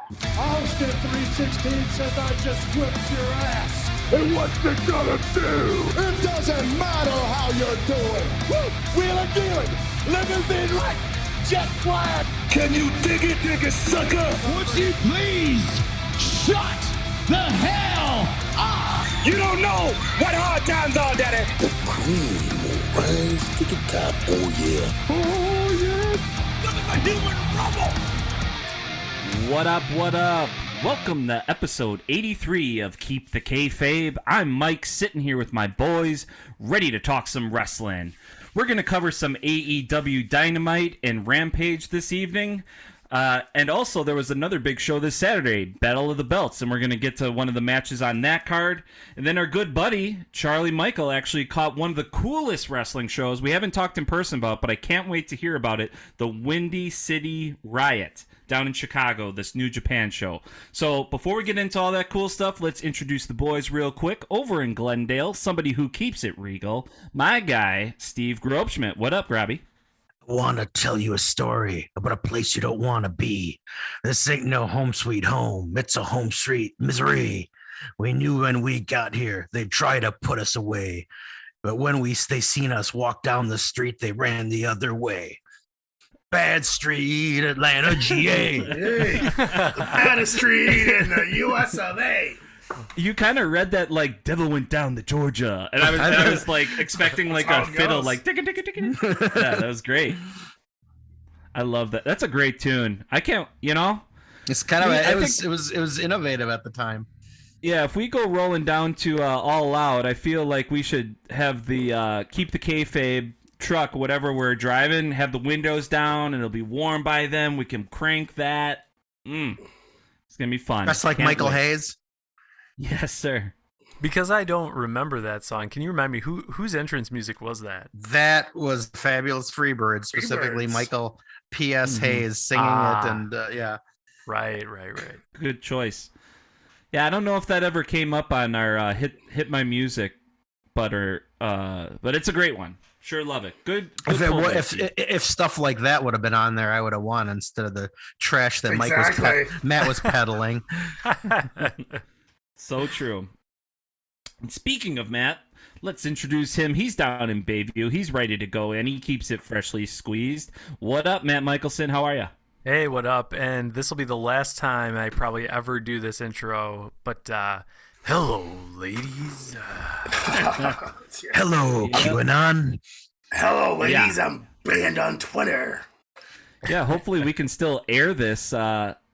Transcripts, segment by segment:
Austin 316 says I just whipped your ass. And what's it gonna do? It doesn't matter how you're doing. Woo! Wheeling, dealing, limousine right, jet flying. Can you dig it, sucker? Would you please shut the hell up? You don't know what hard times are, Daddy. The cream will rise to the top, oh yeah. Oh, yeah. Look at the human rubble. What up, what up? Welcome to episode 83 of Keep the Kayfabe. I'm Mike, sitting here with my boys, ready to talk some wrestling. We're going to cover some AEW Dynamite and Rampage this evening. And also, there was another big show this Saturday, Battle of the Belts, and we're going to get to one of the matches on that card. And then our good buddy, Charlie Michael, actually caught one of the coolest wrestling shows we haven't talked in person about, but I can't wait to hear about it, the Windy City Riot down in Chicago, this New Japan show. So before we get into all that cool stuff, let's introduce the boys real quick. Over in Glendale, somebody who keeps it regal, my guy, Steve Grobschmidt. What up, Grabby? Want to tell you a story about a place you don't want to be. This ain't no home sweet home. It's a home street misery. We knew when we got here, they'd try to put us away. But when they seen us walk down the street, they ran the other way. Bad Street, Atlanta, GA. Hey, the baddest street in the US of A. You kind of read that like "Devil Went Down to Georgia," and I was like expecting like a fiddle, like ticka ticka ticka. Yeah, that was great. I love that. That's a great tune. I can't, It's kind of I it was innovative at the time. Yeah, if we go rolling down to All Out, I feel like we should have the Keep the Kayfabe truck, whatever we're driving, have the windows down, and it'll be warm by then. We can crank that. It's gonna be fun. That's like Can't Michael wait. Hayes. Yes, sir. Because I don't remember that song, can you remind me whose entrance music was that? That was Fabulous Freebird, specifically Freebirds. Michael P.S. Hayes singing it, and yeah. Right. Good choice. Yeah, I don't know if that ever came up on our hit my music, but it's a great one. Sure, love it. Good. If stuff like that would have been on there, I would have won instead of the trash that Exactly. Matt was peddling. So true. And speaking of Matt, let's introduce him. He's down in Bayview. He's ready to go, and he keeps it freshly squeezed. What up, Matt Michelson? How are you? Hey, what up? And this will be the last time I probably ever do this intro, but hello, ladies. Hello, QAnon. Hello, ladies. I'm banned on Twitter. Yeah, hopefully we can still air this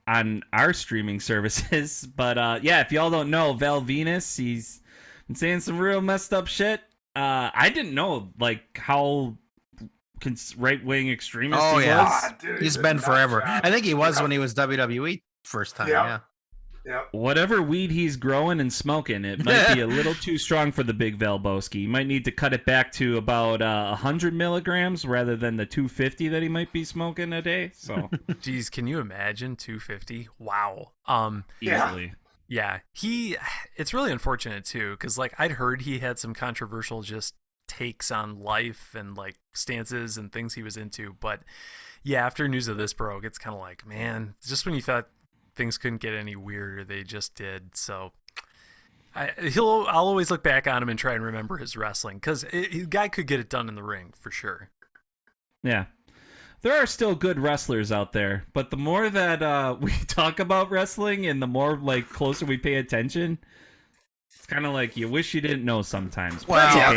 on our streaming services. But yeah, if y'all don't know, Val Venus, he's been saying some real messed up shit. I didn't know like how right-wing extremist he was. Ah, dude, He's it's been not forever. job. I think he was when he was WWE first time. Yeah. Yeah. Yep. Whatever weed he's growing and smoking, it might be a little too strong for the big Valboski. You might need to cut it back to about 100 milligrams rather than the 250 that he might be smoking a day. So, Jeez, can you imagine 250? Wow. easily. Yeah, it's really unfortunate too, because like I'd heard he had some controversial just takes on life and like stances and things he was into, but yeah, after news of this broke, it's kind of like, man, just when you thought things couldn't get any weirder, they just did. So I'll always look back on him and try and remember his wrestling, because the guy could get it done in the ring for sure. Yeah. There are still good wrestlers out there, but the more that we talk about wrestling and the more like closer we pay attention, it's kind of like you wish you didn't know sometimes. Well, Yeah,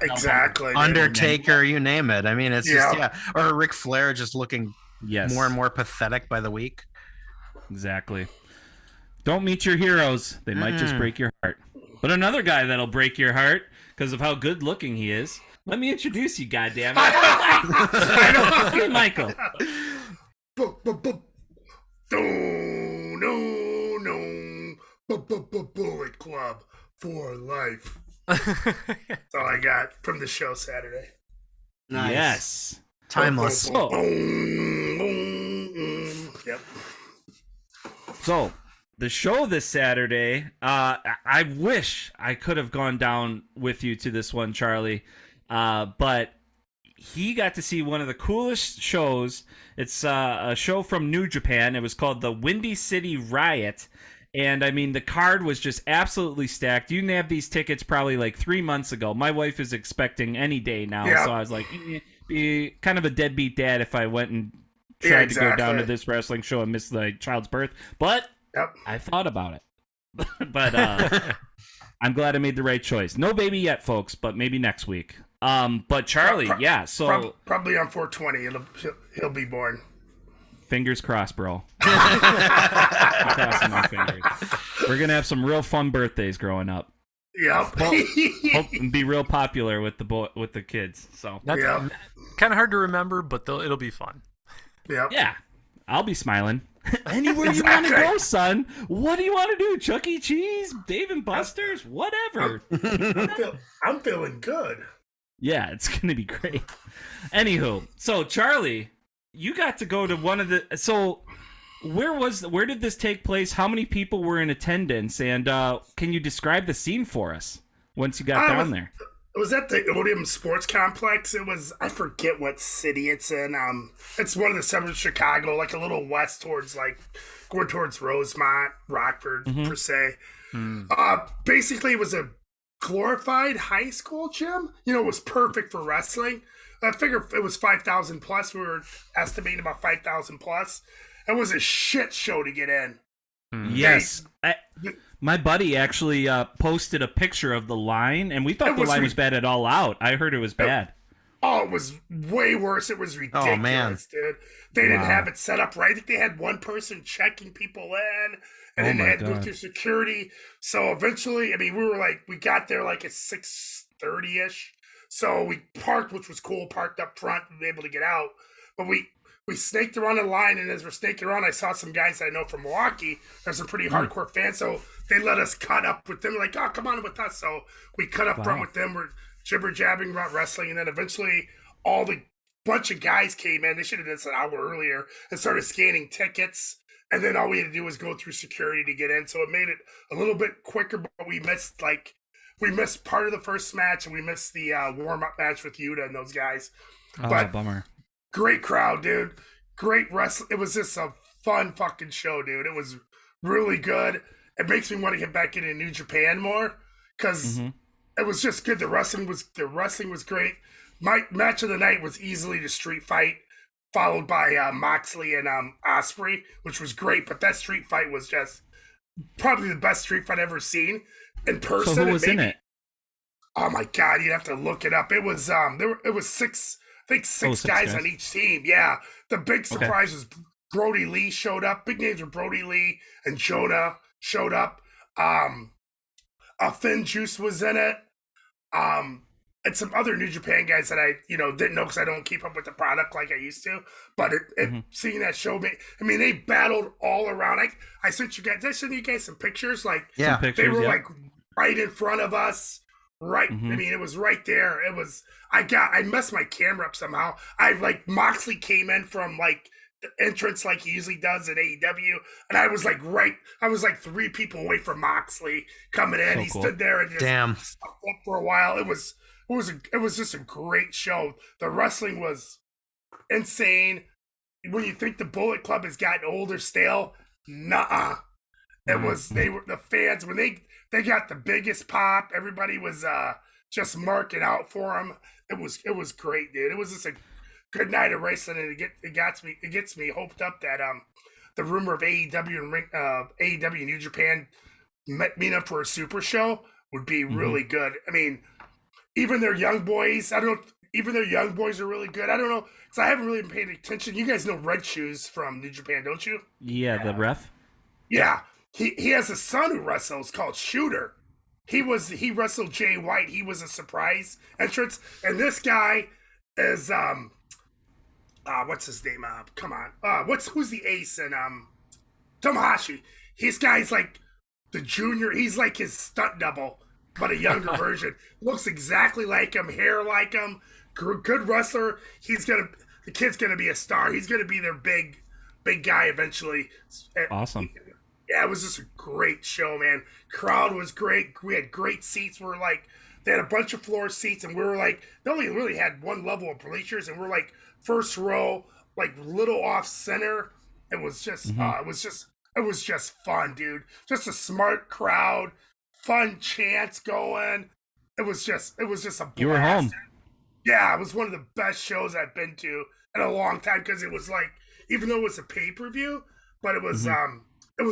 exactly. dude. Undertaker, you name it. I mean, it's just, yeah. Or Ric Flair just looking Yes. more and more pathetic by the week. Exactly. Don't meet your heroes. They might just break your heart. But another guy that'll break your heart because of how good looking he is. Let me introduce you, goddammit. Hey, Michael. Bullet Club for life. That's all I got from the show Saturday. Nice. Yes. Timeless. Oh. Yep. So, the show this Saturday, I wish I could have gone down with you to this one, Charlie. But he got to see one of the coolest shows. It's a show from New Japan. It was called the Windy City Riot. And I mean, the card was just absolutely stacked. You nabbed these tickets probably like 3 months ago. My wife is expecting any day now. Yeah. So I was like, be kind of a deadbeat dad if I went and tried to go down to this wrestling show and miss the child's birth. But I thought about it. But I'm glad I made the right choice. No baby yet, folks, but maybe next week. But Charlie, so probably on 420 he'll be born. Fingers crossed, bro. I'm crossing my fingers. We're gonna have some real fun birthdays growing up. Yep. Hope and be real popular with the kids. So That's kind of hard to remember, but it'll be fun. Yep. Yeah, I'll be smiling. Anywhere you want to go, son. What do you want to do? Chuck E. Cheese, Dave and Buster's, whatever. I'm feeling good. Yeah, it's gonna be great. Anywho, so Charlie, you got to go to one of the. So where did this take place? How many people were in attendance? And can you describe the scene for us once you got down there? It was at the Odeum Sports Complex. It was, I forget what city it's in. It's one of the suburbs of Chicago, like a little west towards, like, going towards Rosemont, Rockford, per se. Basically, it was a glorified high school gym. You know, it was perfect for wrestling. I figure it was 5,000 plus. We were estimating about 5,000 plus. It was a shit show to get in. Yes. My buddy actually posted a picture of the line, and we thought the line was bad at All Out. I heard it was bad. It was way worse. It was ridiculous, dude. They didn't have it set up right. I think they had one person checking people in, and then they had to go through security. So eventually, I mean, we got there like at 6:30-ish. So we parked, which was cool, parked up front and be able to get out. But we snaked around the line, and as we're snaking around, I saw some guys I know from Milwaukee. There's some pretty hardcore fans, so they let us cut up with them. Like, oh, come on with us. So we cut up front with them. We're jibber-jabbing about wrestling, and then eventually all the bunch of guys came in. They should have done this an hour earlier and started scanning tickets. And then all we had to do was go through security to get in. So it made it a little bit quicker, but we missed part of the first match, and we missed the warm-up match with Yuta and those guys. But bummer. Great crowd, dude. Great wrestling. It was just a fun fucking show, dude. It was really good. It makes me want to get back into New Japan more because it was just good. The wrestling was great. My match of the night was easily the street fight, followed by Moxley and Ospreay, which was great. But that street fight was just probably the best street fight I've ever seen in person. So who was in it? Oh my god, you'd have to look it up. It was it was six guys on each team. Yeah. The big surprise was Brody Lee showed up. Big names were Brody Lee and Jonah showed up. Finn Juice was in it. And some other New Japan guys that I, didn't know because I don't keep up with the product like I used to. But seeing that show, they battled all around. I sent you guys some pictures. Like, yeah, they were like right in front of us. Right. I mean, it was right there. It was, I messed my camera up somehow. Moxley came in from like the entrance like he usually does at AEW. And I was like 3 people away from Moxley coming in. He stood there and just stuck up for a while. It was just a great show. The wrestling was insane. When you think the Bullet Club has gotten old or stale, nuh-uh. It was, the fans, when they got the biggest pop, everybody was just marking out for them. It was great, dude. It was just a good night of wrestling, and it gets me hoped up that the rumor of AEW New Japan meeting up for a super show would be really good. I mean, even their young boys, even their young boys are really good. I don't know, because I haven't really been paying attention. You guys know Red Shoes from New Japan, don't you? Yeah, the ref. Yeah. He has a son who wrestles called Shooter. He wrestled Jay White. He was a surprise entrance. And this guy is what's his name? Come on. Who's the ace in Tomohashi? His guy's like the junior. He's like his stunt double, but a younger version. Looks exactly like him, hair like him. Good wrestler. The kid's gonna be a star. He's gonna be their big guy eventually. Awesome. Yeah, it was just a great show, man. Crowd was great. We had great seats. We're like They had a bunch of floor seats, and we were like, they only really had one level of bleachers, and we're like first row, like little off center. It was just, it was just fun, dude. Just a smart crowd, fun chants going. It was just a blast. You were home. Yeah, it was one of the best shows I've been to in a long time because it was like, even though it was a pay-per-view, but it was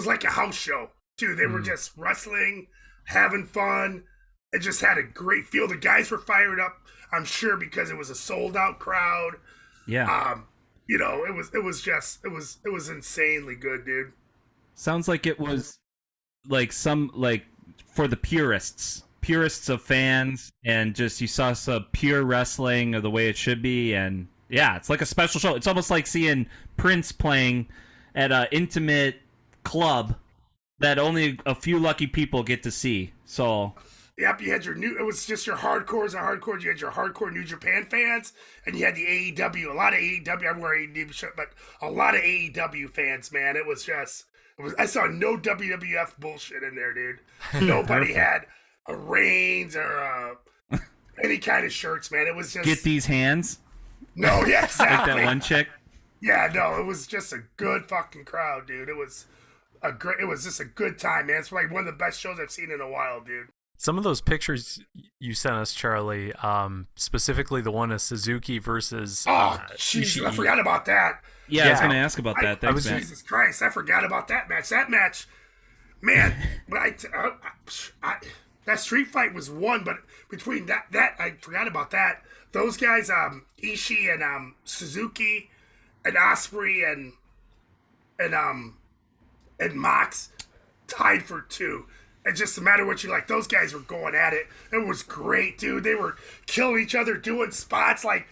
like a house show too. They were just wrestling, having fun. It just had a great feel. The guys were fired up, I'm sure, because it was a sold-out crowd. Yeah. You know, it was insanely good, dude. Sounds like it was like for the purists of fans, and just you saw some pure wrestling of the way it should be, and yeah, it's like a special show. It's almost like seeing Prince playing at an intimate club that only a few lucky people get to see. So yep, you had it was just your hardcores and hardcore. You had your hardcore New Japan fans, and you had the AEW, a lot of AEW, I'm wearing AEW shirt, but a lot of AEW fans, man. I saw no WWF bullshit in there, dude. Nobody had a Reigns or any kind of shirts, man. It was just get these hands. No, yeah, exactly. Like that one chick. Yeah, no, it was just a good fucking crowd, dude. It was just a good time, man. It's like one of the best shows I've seen in a while, dude. Some of those pictures you sent us, Charlie, specifically the one of Suzuki versus jeez, I forgot about that. Yeah, I was going to ask about that. Thanks, man. Jesus Christ, I forgot about that match. That match, man, but that street fight was won, but between that I forgot about that. Those guys, Ishii and Suzuki and Osprey and Mox tied for 2. It's just a matter of what you like. Those guys were going at it. It was great, dude. They were killing each other, doing spots, like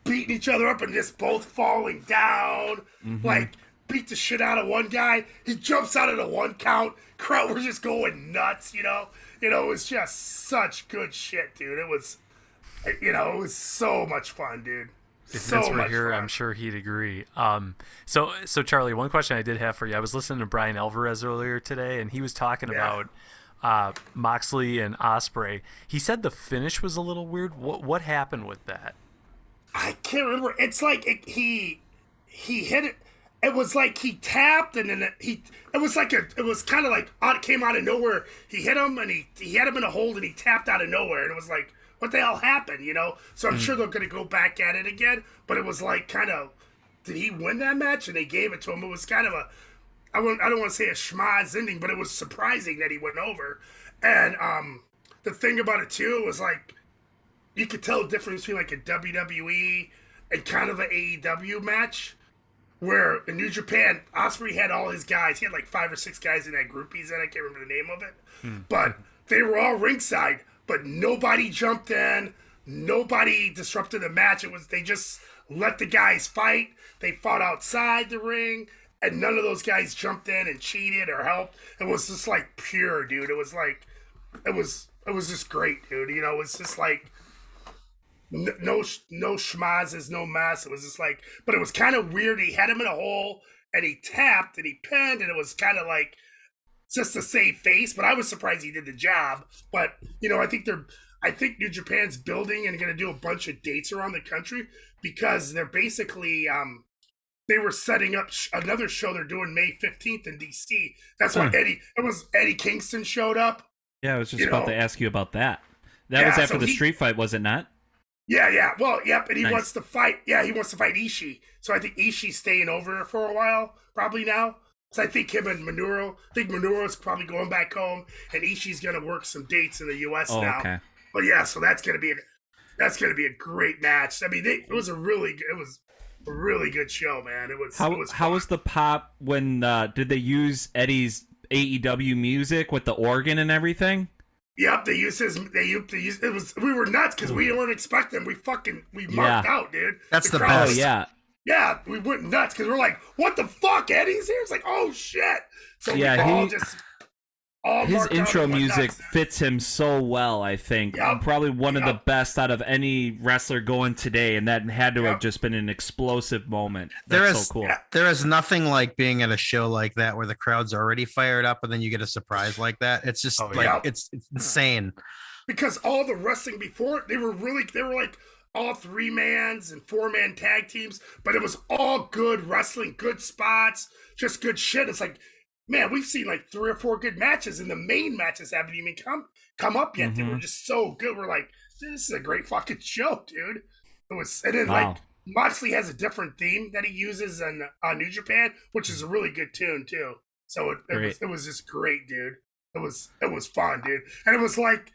beating each other up and just both falling down. Like, beat the shit out of one guy. He jumps out of the 1 count. Crowd were just going nuts, you know? It was just such good shit, dude. It was so much fun, dude. If Vince were here, I'm sure he'd agree. So Charlie, one question I did have for you. I was listening to Brian Alvarez earlier today, and he was talking about Moxley and Osprey. He said the finish was a little weird. What happened with that? I can't remember. It's like he hit it. It was like he tapped, and then it was kind of like it came out of nowhere. He hit him, and he had him in a hold, and he tapped out of nowhere, and it was like, what the hell happened, you know? So I'm sure they're going to go back at it again, but it was like kind of, did he win that match? And they gave it to him. It was kind of I don't want to say a schmaz ending, but it was surprising that he went over. And the thing about it too was like, you could tell the difference between like a WWE and kind of an AEW match, where in New Japan, Osprey had all his guys. He had like 5 or 6 guys in that group he's in. I can't remember the name of it, but they were all ringside. But nobody jumped in. Nobody disrupted the match. They just let the guys fight. They fought outside the ring, and none of those guys jumped in and cheated or helped. It was just like pure, dude. It was like, it was just great, dude. You know, it was just like no schmazes, no mess. It was just like, but it was kind of weird. He had him in a hole, and he tapped, and he pinned, and it was kind of like, just to save face, but I was surprised he did the job. But you know, I think New Japan's building and going to do a bunch of dates around the country, because they're basically they were setting up another show they're doing May 15th in DC. That's why Eddie Kingston showed up. Yeah, I was just about to ask you about that. That was after the street fight, was it not? Yeah. Well, yep. And he wants to fight. Yeah, he wants to fight Ishii. So I think Ishii's staying over for a while, probably now. So I think him and Minoru's probably going back home, and Ishii's gonna work some dates in the U.S. now. Okay. But yeah, so that's gonna be a great match. I mean, it was a really good show, man. It was. How was the pop when did they use Eddie's AEW music with the organ and everything? Yep, they used it was. We were nuts because we weren't expecting. We marked out, dude. That's the best. Oh yeah. Yeah, we went nuts because we're like, "What the fuck, Eddie's here?" It's like, "Oh shit!" So yeah, his marked intro out and went music nuts. fits him so well. I think probably one of the best out of any wrestler going today, and that had to have just been an explosive moment. That's so cool. There is nothing like being at a show like that where the crowd's already fired up, and then you get a surprise like that. It's just it's insane. because all the wrestling before they were like all 3-mans and 4-man tag teams, but it was all good wrestling, good spots, just good shit. It's like, man, we've seen like 3 or 4 good matches, and the main matches haven't even come up yet. They were just so good. We're like, this is a great fucking show, dude. It was, and then like Moxley has a different theme that he uses in New Japan, which is a really good tune too. So it was just great, dude. It was fun, dude. And it was like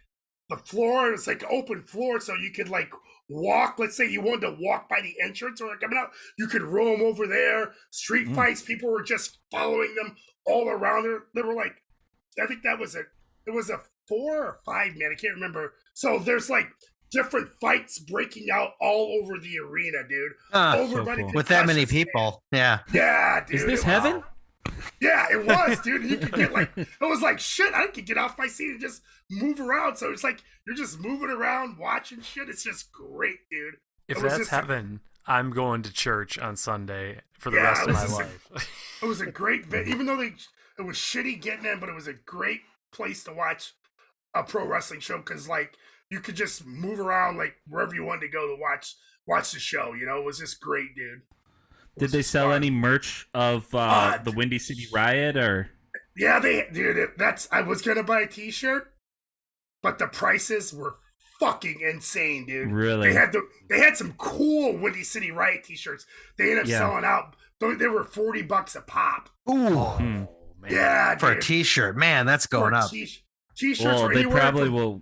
the floor, it's like open floor, so you could like walk. Let's say you wanted to walk by the entrance or coming out, you could roam over there. Street fights, people were just following them all around there. They were like, I think it was a 4 or 5 man, I can't remember. So there's like different fights breaking out all over the arena, dude. So cool. With that many people. Yeah, dude. Is this heaven? Yeah, it was, dude. You could get like, it was like shit. I could get off my seat and just move around. So it's like you're just moving around, watching shit. It's just great, dude. If that's heaven, I'm going to church on Sunday for the rest of my life. It was a great, even though it was shitty getting in, but it was a great place to watch a pro wrestling show because like you could just move around like wherever you wanted to go to watch the show. You know, it was just great, dude. Did they sell any merch of the Windy City Riot or? Yeah, I was gonna buy a T-shirt, but the prices were fucking insane, dude. Really? They had some cool Windy City Riot T-shirts. They ended up selling out. They were $40 a pop. Ooh, man. Yeah, for dude. a T-shirt, man, that's going up. T-shirts. Well, they probably will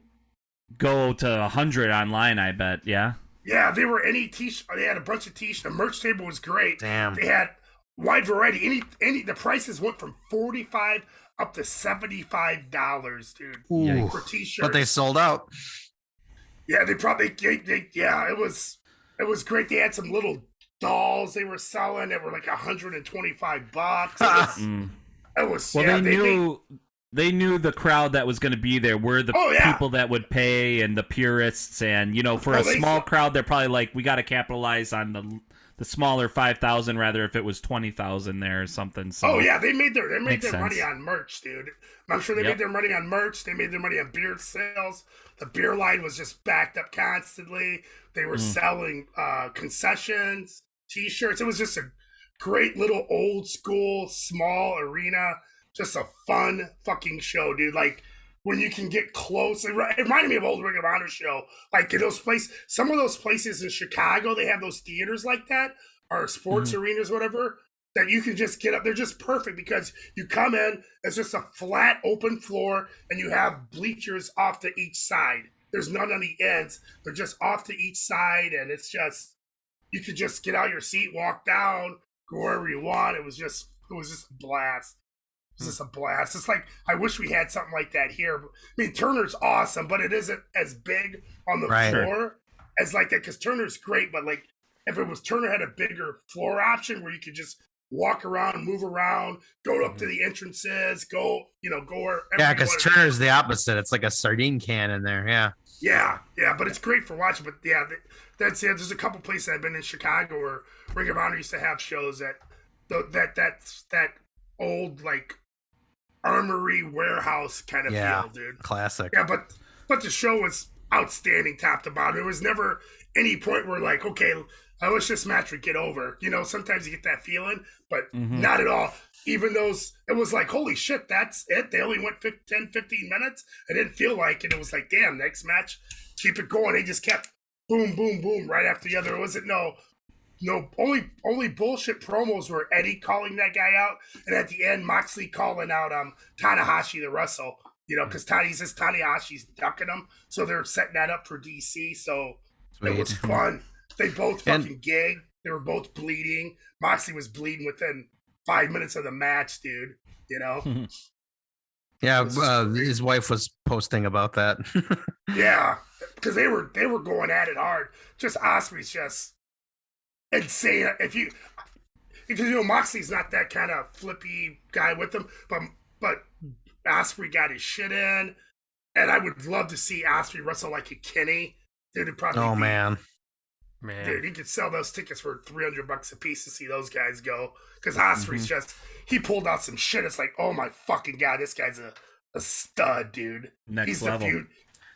go to 100 online. I bet. Yeah. Yeah, they were any T-shirt. They had a bunch of T-shirts. The merch table was great. Damn. They had wide variety. The prices went from $45 up to $75, dude, for T-shirts. But they sold out. Yeah, they probably. It was great. They had some little dolls they were selling that were like $125. It was. Well, they knew the crowd that was going to be there were the people that would pay and the purists, and for a small crowd, they're probably like, we got to capitalize on the smaller 5,000 rather if it was 20,000 there or something. So they made their money on merch, dude. I'm sure they made their money on merch. They made their money on beer sales. The beer line was just backed up constantly. They were selling concessions, T-shirts. It was just a great little old school small arena. Just a fun fucking show, dude. Like when you can get close. It reminded me of old Ring of Honor show. Like in those places, some of those places in Chicago, they have those theaters like that, or sports arenas, whatever, that you can just get up. They're just perfect because you come in, it's just a flat open floor, and you have bleachers off to each side. There's none on the ends. They're just off to each side, and it's just, you could just get out your seat, walk down, go wherever you want. It was just a blast. It was just a blast. It's like, I wish we had something like that here. I mean, Turner's awesome, but it isn't as big on the floor as like that, because Turner's great, but like if it was Turner had a bigger floor option where you could just walk around, move around, go up to the entrances, go where. Yeah, because Turner's the opposite. It's like a sardine can in there. Yeah. Yeah, but it's great for watching. But yeah, that's it. There's a couple places I've been in Chicago where Ring of Honor used to have shows that old like armory warehouse kind of feel, dude. Classic. Yeah, but the show was outstanding top to bottom. There was never any point where like, okay, I wish this match would get over. Sometimes you get that feeling, but not at all. Even those, it was like, holy shit, that's it. They only went 10, 15 minutes. It didn't feel like it. It was like, damn, next match, keep it going. They just kept boom, boom, boom right after the other. It wasn't only bullshit promos were Eddie calling that guy out, and at the end, Moxley calling out Tanahashi to wrestle. Because Tanahashi's ducking him, so they're setting that up for DC. So it was fun. They both fucking gigged. They were both bleeding. Moxley was bleeding within 5 minutes of the match, dude. Yeah, his wife was posting about that. Yeah, because they were going at it hard. Just Osprey's just insane. Because Moxley's not that kind of flippy guy with him, but Osprey got his shit in, and I would love to see Osprey wrestle like a Kenny. Dude, it'd probably man. Dude, you could sell those tickets for $300 a piece to see those guys go. Because Osprey's he pulled out some shit. It's like, oh my fucking God, this guy's a stud, dude. Next level.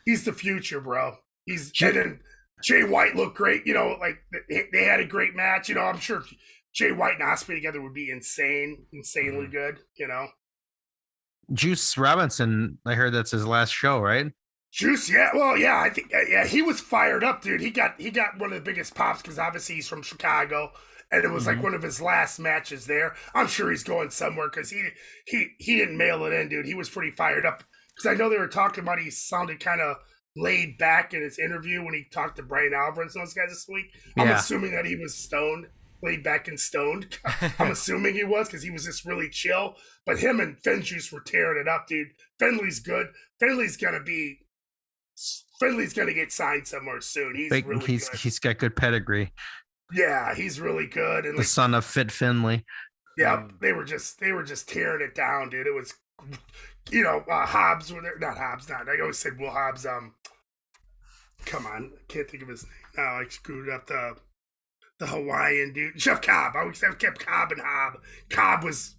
he's the future, bro. And then Jay White looked great. You know, like they had a great match. You know, I'm sure Jay White and Ospreay together would be insanely good. You know, Juice Robinson, I heard that's his last show, right? Juice, yeah. Well, yeah, I think he was fired up, dude. He got one of the biggest pops because obviously he's from Chicago, and it was like one of his last matches there. I'm sure he's going somewhere because he didn't mail it in, dude. He was pretty fired up because I know they were talking about he sounded kind of laid back in his interview when he talked to Brian Alvarez and those guys this week. I'm assuming that he was stoned, laid back and stoned. I'm assuming he was because he was just really chill. But him and Finjuice were tearing it up, dude. Finley's good. Finley's gonna get signed somewhere soon. He's really good. He's got good pedigree. Yeah, he's really good. And the son of Fit Finley. Yeah, they were just tearing it down, dude. It was, you know, Hobbs were there. Not Hobbs. I always said Will Hobbs. Come on, I can't think of his name. Now I screwed up the Hawaiian dude, Jeff Cobb. I always kept Cobb and Hobb. Cobb was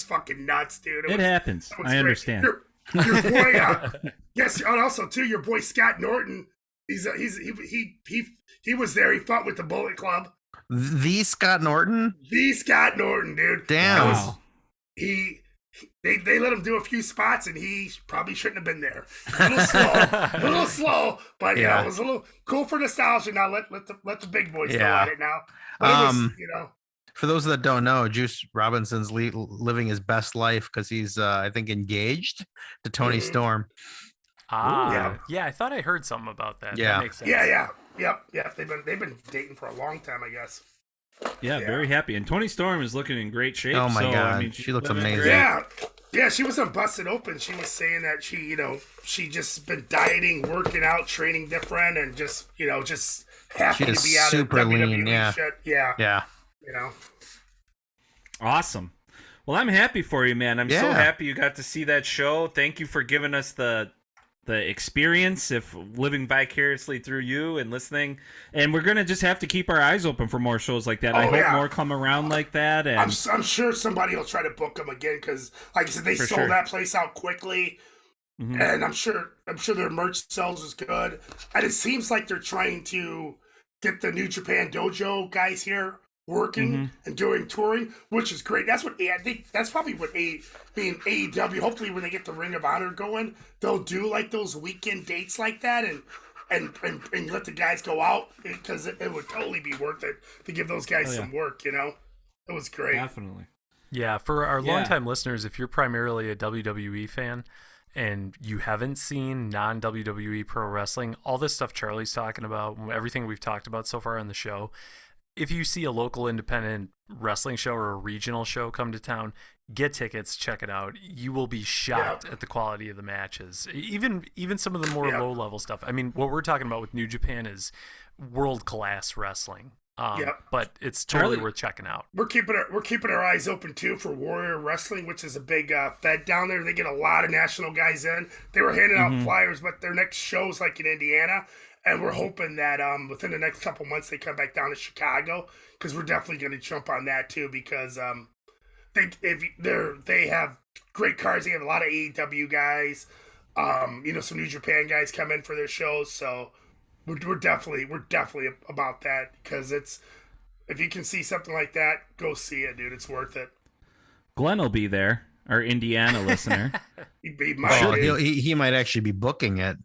fucking nuts, dude. It happens. I understand. Your boy, yes, and also too, your boy Scott Norton. He was there. He fought with the Bullet Club. The Scott Norton, dude. Damn. Wow. They let him do a few spots, and he probably shouldn't have been there. A little slow, but you know, it was a little cool for nostalgia. Now let the big boys go at it now. But it was, you know. For those that don't know, Juice Robinson's living his best life because he's, I think, engaged to Tony Storm. Yeah. I thought I heard something about that. Yeah, that makes sense. Yep. They've been dating for a long time, I guess. Yeah, very happy. And Tony Storm is looking in great shape. Oh my God, I mean, she looks amazing. Yeah, she was on Busted Open. She was saying that she just been dieting, working out, training different, and just happy to be out super of WWE lean. shit. Yeah. You know. Awesome. Well, I'm happy for you, man. I'm so happy you got to see that show. Thank you for giving us the experience of living vicariously through you and listening. And we're gonna just have to keep our eyes open for more shows like that. I hope more come around like that. And I'm sure somebody will try to book them again because, like I said, they sold that place out quickly. And I'm sure their merch sales is good. And it seems like they're trying to get the New Japan Dojo guys here working and doing touring, which is great. That's what I think. That's probably what being AEW. Hopefully, when they get the Ring of Honor going, they'll do like those weekend dates like that, and let the guys go out because it would totally be worth it to give those guys some work. You know, it was great. Definitely. Yeah, for our longtime listeners, if you're primarily a WWE fan and you haven't seen non-WWE pro wrestling, all this stuff Charlie's talking about, everything we've talked about so far on the show. If you see a local independent wrestling show or a regional show come to town, get tickets, check it out. You will be shocked at the quality of the matches. Even some of the more low-level stuff. I mean, what we're talking about with New Japan is world-class wrestling. But it's totally worth checking out. We're keeping our eyes open too for Warrior Wrestling, which is a big fed down there. They get a lot of national guys in. They were handing out flyers, but their next show's like in Indiana. And we're hoping that within the next couple months they come back down to Chicago because we're definitely going to jump on that too because they have great cards. They have a lot of AEW guys, some New Japan guys come in for their shows. So we're definitely about that because if you can see something like that, go see it, dude. It's worth it. Glenn will be there, our Indiana listener. He might actually be booking it.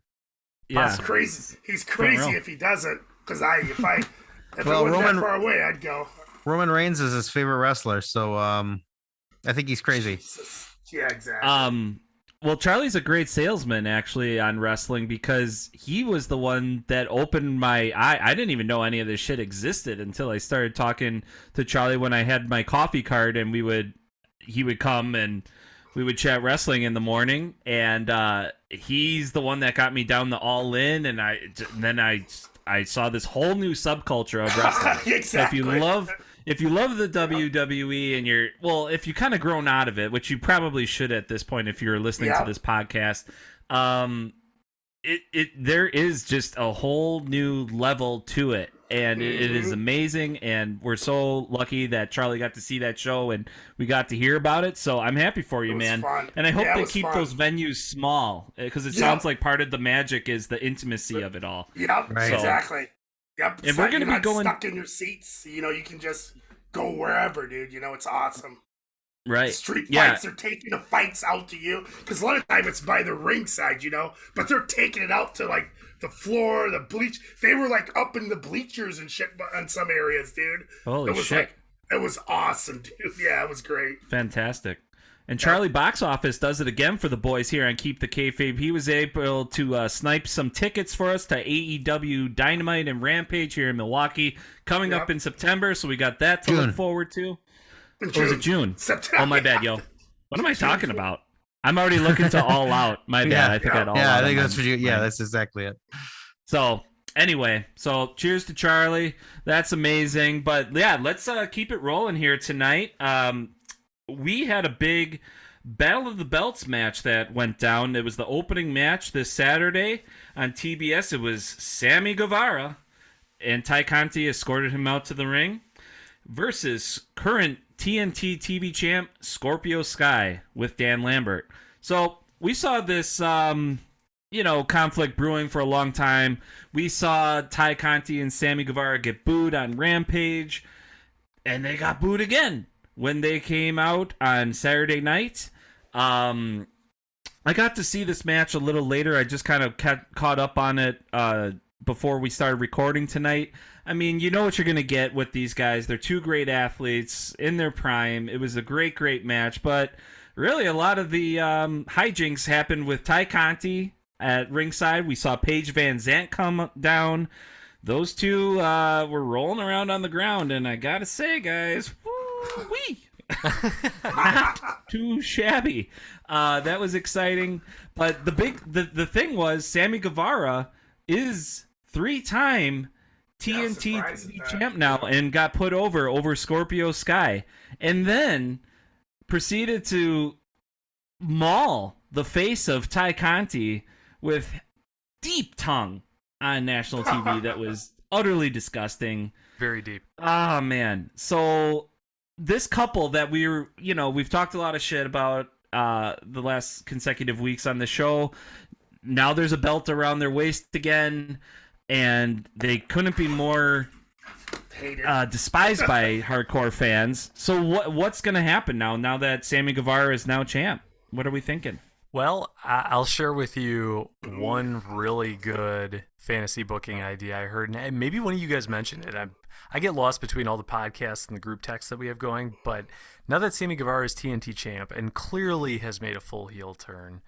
Yeah, he's crazy. He's crazy if he doesn't. Because if it wasn't that far away, I'd go. Roman Reigns is his favorite wrestler, so I think he's crazy. Jesus. Yeah, exactly. Well, Charlie's a great salesman actually on wrestling because he was the one that opened my eye. I didn't even know any of this shit existed until I started talking to Charlie when I had my coffee card, and he would come and we would chat wrestling in the morning, and he's the one that got me down the All In, and then I saw this whole new subculture of wrestling. Exactly. So if you love the WWE and if you kind of grown out of it, which you probably should at this point if you're listening to this podcast, there is just a whole new level to it, and it is amazing, and we're so lucky that Charlie got to see that show and we got to hear about it. So I'm happy for you, man. Fun. And I hope they it keep fun. those venues small, because it sounds like part of the magic is the intimacy of it all. Yep, Right. exactly. Yep. And we're going to be going stuck in your seats. You know, you can just go wherever, dude. You know, it's awesome. right. Street fights, they're taking the fights out to you. Because a lot of time it's by the ringside, you know, but they're taking it out to like the floor, the bleach. They were like up in the bleachers and shit in some areas, dude. Holy it was shit. It was awesome, dude. Yeah, it was great. Fantastic. And Charlie Box Office does it again for the boys here on Keep the Kayfabe. He was able to snipe some tickets for us to AEW Dynamite and Rampage here in Milwaukee coming up in September. So we got that to look forward to. Or was it June? September. Oh, my bad, yo. What am I talking about? I'm already looking to All Out. My bad. I think I had All Out. Yeah, I think that's what you. Yeah, that's exactly it. So anyway, so cheers to Charlie. That's amazing. But yeah, let's keep it rolling here tonight. We had a big Battle of the Belts match that went down. It was the opening match this Saturday on TBS. It was Sammy Guevara, and Ty Conti escorted him out to the ring, versus current TNT TV champ Scorpio Sky with Dan Lambert. So we saw this conflict brewing for a long time. We saw Ty Conti and Sammy Guevara get booed on Rampage, and they got booed again when they came out on Saturday night. I got to see this match a little later. I just kind of caught up on it before we started recording tonight. I mean, you know what you're going to get with these guys. They're two great athletes in their prime. It was a great, great match, but really a lot of the hijinks happened with Ty Conti at ringside. We saw Paige Van Zant come down. Those two were rolling around on the ground, and I got to say, guys, woo-wee. Not too shabby. That was exciting. But the thing was, Sammy Guevara is 3-time TNT TV champ now, and got put over Scorpio Sky, and then proceeded to maul the face of Ty Conti with deep tongue on national TV. That was utterly disgusting. Very deep. Ah, man. So this couple that we've talked a lot of shit about the last consecutive weeks on the show. Now there's a belt around their waist again, and they couldn't be more despised by hardcore fans. So what's going to happen now that Sammy Guevara is now champ? What are we thinking? Well, I'll share with you one really good fantasy booking idea I heard, and maybe one of you guys mentioned it. I get lost between all the podcasts and the group texts that we have going, but now that Sammy Guevara is TNT champ and clearly has made a full heel turn,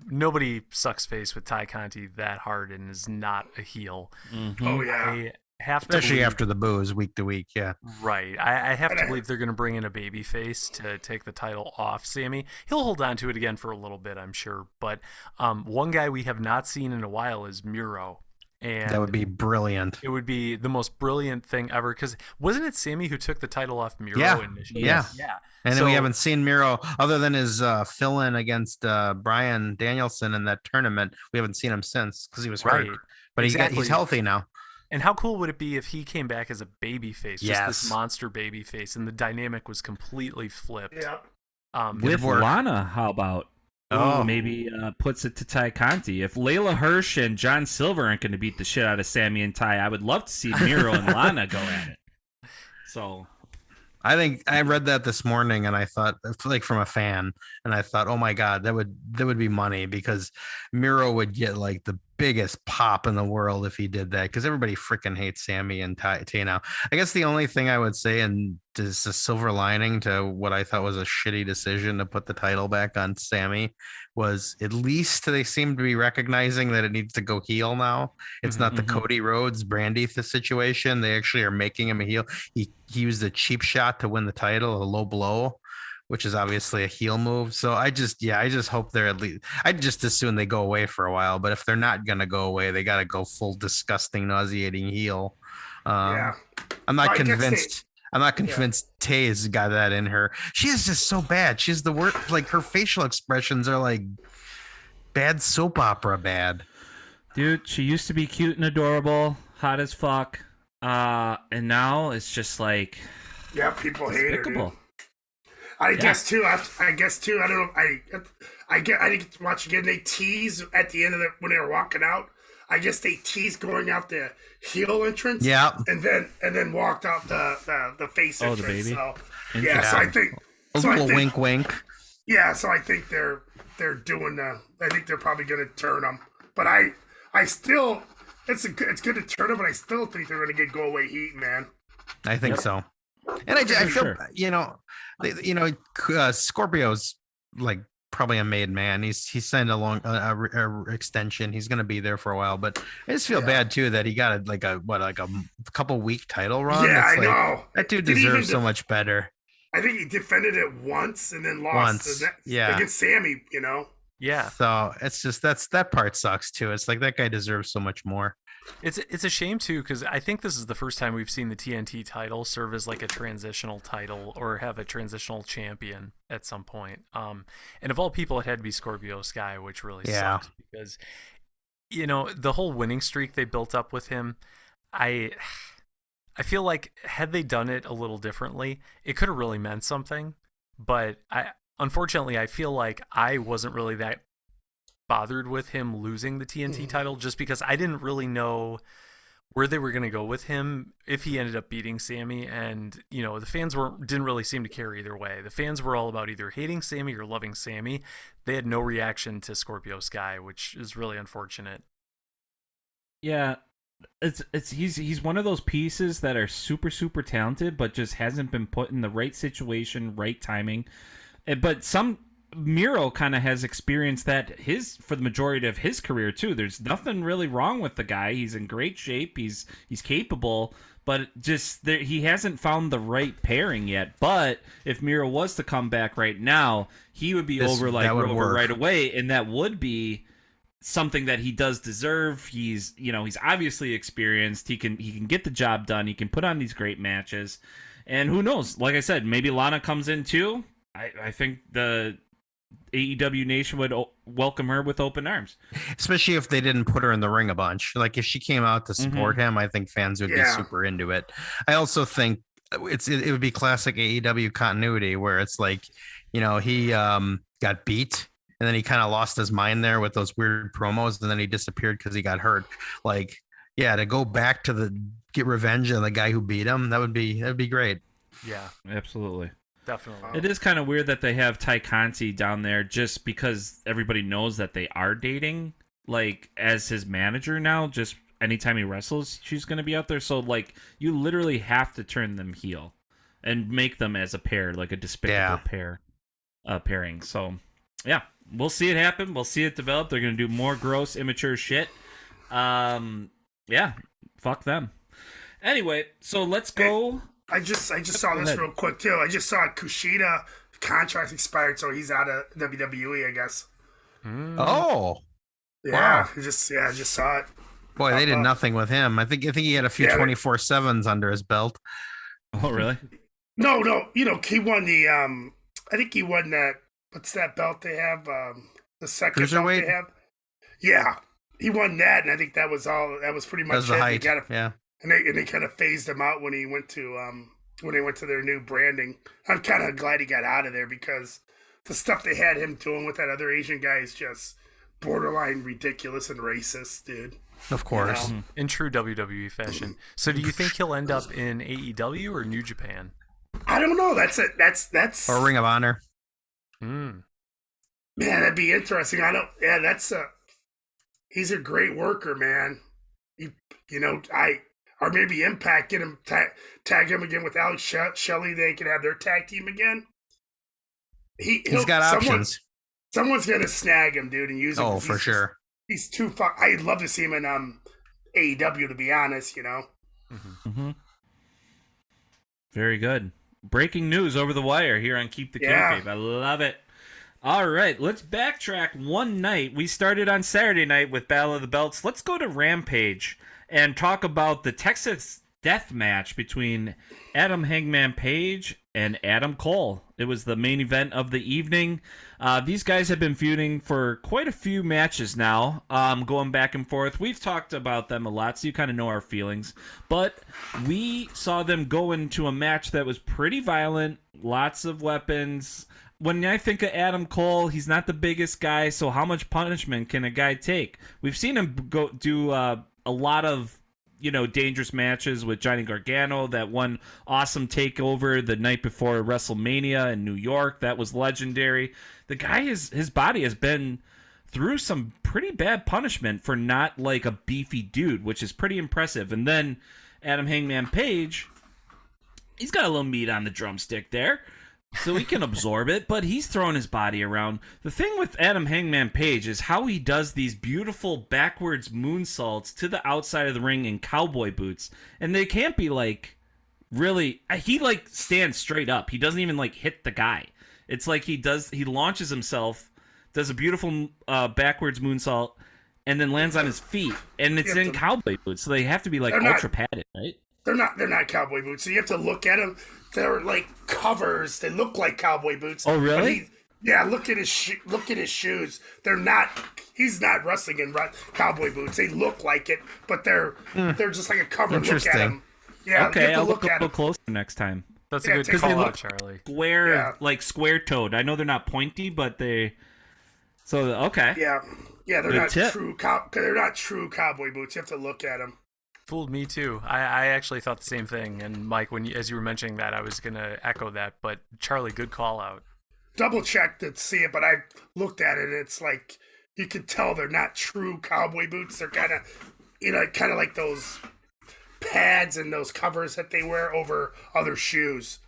nobody sucks face with Ty Conti that hard and is not a heel. Mm-hmm. Oh, yeah. I have to Especially believe, after the booze week to week. Yeah. right. I have to believe they're going to bring in a babyface to take the title off Sammy. He'll hold on to it again for a little bit, I'm sure. But one guy we have not seen in a while is Miro. And That would be brilliant. it would be the most brilliant thing ever, because wasn't it Sammy who took the title off Miro Yeah. initially? Yeah. Yeah. And then So- we haven't seen Miro other than his fill-in against Brian Danielson in that tournament. We haven't seen him since because he was hurt. Right. But Exactly. he's healthy now. And how cool would it be if he came back as a baby face, just this Yes. monster baby face, and the dynamic was completely flipped. Yep. With work. Lana, how about? Oh. Maybe puts it to Ty Conti. If Layla Hirsch and John Silver aren't going to beat the shit out of Sammy and Ty, I would love to see Miro and Lana go at it. So I think I read that this morning and I thought, like, from a fan, and I thought, oh my God, that would be money, because Miro would get like the biggest pop in the world if he did that, because everybody freaking hates Sammy and Ty now. I guess the only thing I would say, and is a silver lining to what I thought was a shitty decision to put the title back on Sammy, was at least they seem to be recognizing that it needs to go heel now. It's not the Cody Rhodes Brandy situation. They actually are making him a heel. He used a cheap shot to win the title, a low blow, which is obviously a heel move. So I just hope they're at least, I'd just assume they go away for a while, but if they're not going to go away, they got to go full disgusting, nauseating heel. Yeah. I'm not I guess convinced. I'm not convinced Tay's got that in her. She is just so bad. She's the worst. Like, her facial expressions are like bad soap opera bad. dude, she used to be cute and adorable, hot as fuck. And now it's just like, Yeah, people hate her, dude. despicable. I guess too. I guess too. I don't know. I didn't get to watch again. They tease at the end of when they were walking out. I guess they teased going out the heel entrance. Yeah. And then walked out the face Oh, the entrance. baby? So yeah. So I think A little wink, wink. Yeah. So I think they're doing. I think they're probably going to turn them. But I still. It's good to turn them, but I still think they're going to get go away heat, man. I think so. And I feel, sure. Scorpio's like probably a made man. He's signed a long extension. He's going to be there for a while, but I just feel bad too that he got a couple week title run. Yeah, It's I know. That dude Did he deserves even so much better. I think he defended it once and then lost against Sammy, Yeah. So it's just that part sucks too. It's like that guy deserves so much more. It's a shame too, because I think this is the first time we've seen the TNT title serve as like a transitional title or have a transitional champion at some point. And of all people, it had to be Scorpio Sky, which really sucks because the whole winning streak they built up with him. I feel like had they done it a little differently, it could have really meant something. But unfortunately, I feel like I wasn't really that bothered with him losing the TNT title just because I didn't really know where they were going to go with him if he ended up beating Sammy. And, the fans didn't really seem to care either way. The fans were all about either hating Sammy or loving Sammy. They had no reaction to Scorpio Sky, which is really unfortunate. Yeah. He's one of those pieces that are super, super talented, but just hasn't been put in the right situation, right timing. But Miro kind of has experienced that for the majority of his career too. There's nothing really wrong with the guy. He's in great shape. He's capable, but just he hasn't found the right pairing yet. But if Miro was to come back right now, he would be over right away, and that would be something that he does deserve. He's obviously experienced. He can get the job done. He can put on these great matches, and who knows? Like I said, maybe Lana comes in too. I think the AEW Nation would welcome her with open arms, especially if they didn't put her in the ring a bunch. Like if she came out to support him, I think fans would be super into it. I also think it would be classic AEW continuity where it's like, he got beat and then he kind of lost his mind there with those weird promos and then he disappeared because he got hurt. Like, to go back to get revenge on the guy who beat him, that'd be great. Yeah, absolutely. Definitely. It is kind of weird that they have Ty Conti down there just because everybody knows that they are dating, like, as his manager now. Just anytime he wrestles, she's going to be out there. So, like, you literally have to turn them heel and make them as a pair, like a despicable pairing. So, yeah, we'll see it happen. We'll see it develop. They're going to do more gross, immature shit. Fuck them. Anyway, so let's go... I just saw this real quick too. I just saw Kushida contract expired, so he's out of WWE, I guess. Oh, yeah! Wow. I just saw it. Boy, they did nothing with him. I think he had a few 24/7s under his belt. Oh, really? No. He won the. I think he won that. What's that belt they have? The second belt they have. Yeah, he won that, and I think that was all. That was pretty much the height. And they kind of phased him out when he went to their new branding. I'm kind of glad he got out of there because the stuff they had him doing with that other Asian guy is just borderline ridiculous and racist, dude. Of course, in true WWE fashion. So, do you think he'll end up in AEW or New Japan? I don't know. That's or Ring of Honor. Man, that'd be interesting. He's a great worker, man. Or maybe Impact, get him tag him again with Alex Shelley. They can have their tag team again. He's got options. Someone's gonna snag him, dude, and use him. Oh, for sure. He's too far. I'd love to see him in AEW, to be honest. Very good. Breaking news over the wire here on Keep the Kayfabe. I love it. All right, let's backtrack one night. We started on Saturday night with Battle of the Belts. Let's go to Rampage and talk about the Texas death match between Adam Hangman Page and Adam Cole. It was the main event of the evening. These guys have been feuding for quite a few matches now, going back and forth. We've talked about them a lot, so you kind of know our feelings. But we saw them go into a match that was pretty violent, lots of weapons. When I think of Adam Cole, he's not the biggest guy, so how much punishment can a guy take? We've seen him go do a lot of dangerous matches with Johnny Gargano. That one awesome takeover the night before WrestleMania in New York, that was legendary. The guy his body has been through some pretty bad punishment for not like a beefy dude, which is pretty impressive. And then Adam Hangman Page, he's got a little meat on the drumstick there, so he can absorb it, but he's throwing his body around. The thing with Adam Hangman Page is how he does these beautiful backwards moonsaults to the outside of the ring in cowboy boots. And they can't be like really, he like stands straight up. He doesn't even like hit the guy. It's like he launches himself, does a beautiful backwards moonsault, and then lands on his feet. And it's in cowboy boots, so they have to be like ultra padded, right? They're not cowboy boots. So you have to look at them. They're like covers. They look like cowboy boots. Oh, really? Look at his shoes. They're not. He's not wrestling in cowboy boots. They look like it, but they're just like a cover. Look at them. Yeah. Okay, I'll look a little closer next time. That's a good call out, Charlie. Square-toed. I know they're not pointy, but they. So okay. Yeah. They're Good not tip. true. They're not true cowboy boots. You have to look at them. Fooled me too. I actually thought the same thing. And Mike, as you were mentioning that, I was gonna echo that. But Charlie, good call out. Double checked to see it, but I looked at it. And it's like you can tell they're not true cowboy boots. They're kind of like those pads and those covers that they wear over other shoes.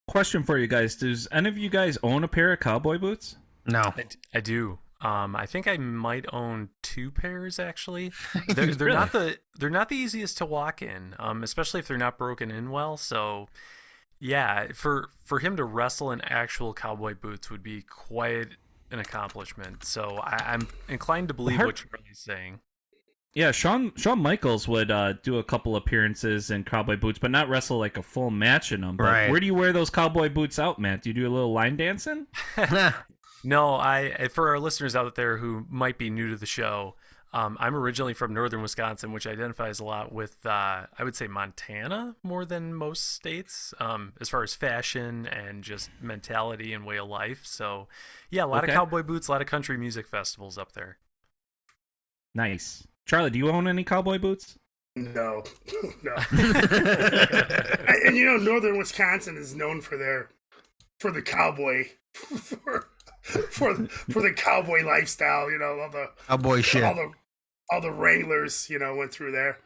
Question for you guys: does any of you guys own a pair of cowboy boots? No. I do. I think I might own 2 pairs actually. They're not the easiest to walk in, especially if they're not broken in well. So, yeah, for him to wrestle in actual cowboy boots would be quite an accomplishment. So I'm inclined to believe what Charlie's saying. Yeah, Shawn Michaels would do a couple appearances in cowboy boots, but not wrestle like a full match in them. But right. Where do you wear those cowboy boots out, Matt? Do you do a little line dancing? No, for our listeners out there who might be new to the show, I'm originally from northern Wisconsin, which identifies a lot with, I would say, Montana more than most states, as far as fashion and just mentality and way of life. So, yeah, a lot of cowboy boots, a lot of country music festivals up there. Nice. Charlie, do you own any cowboy boots? No. And northern Wisconsin is known for the cowboy for the cowboy lifestyle, all the cowboy shit. All the Wranglers, went through there.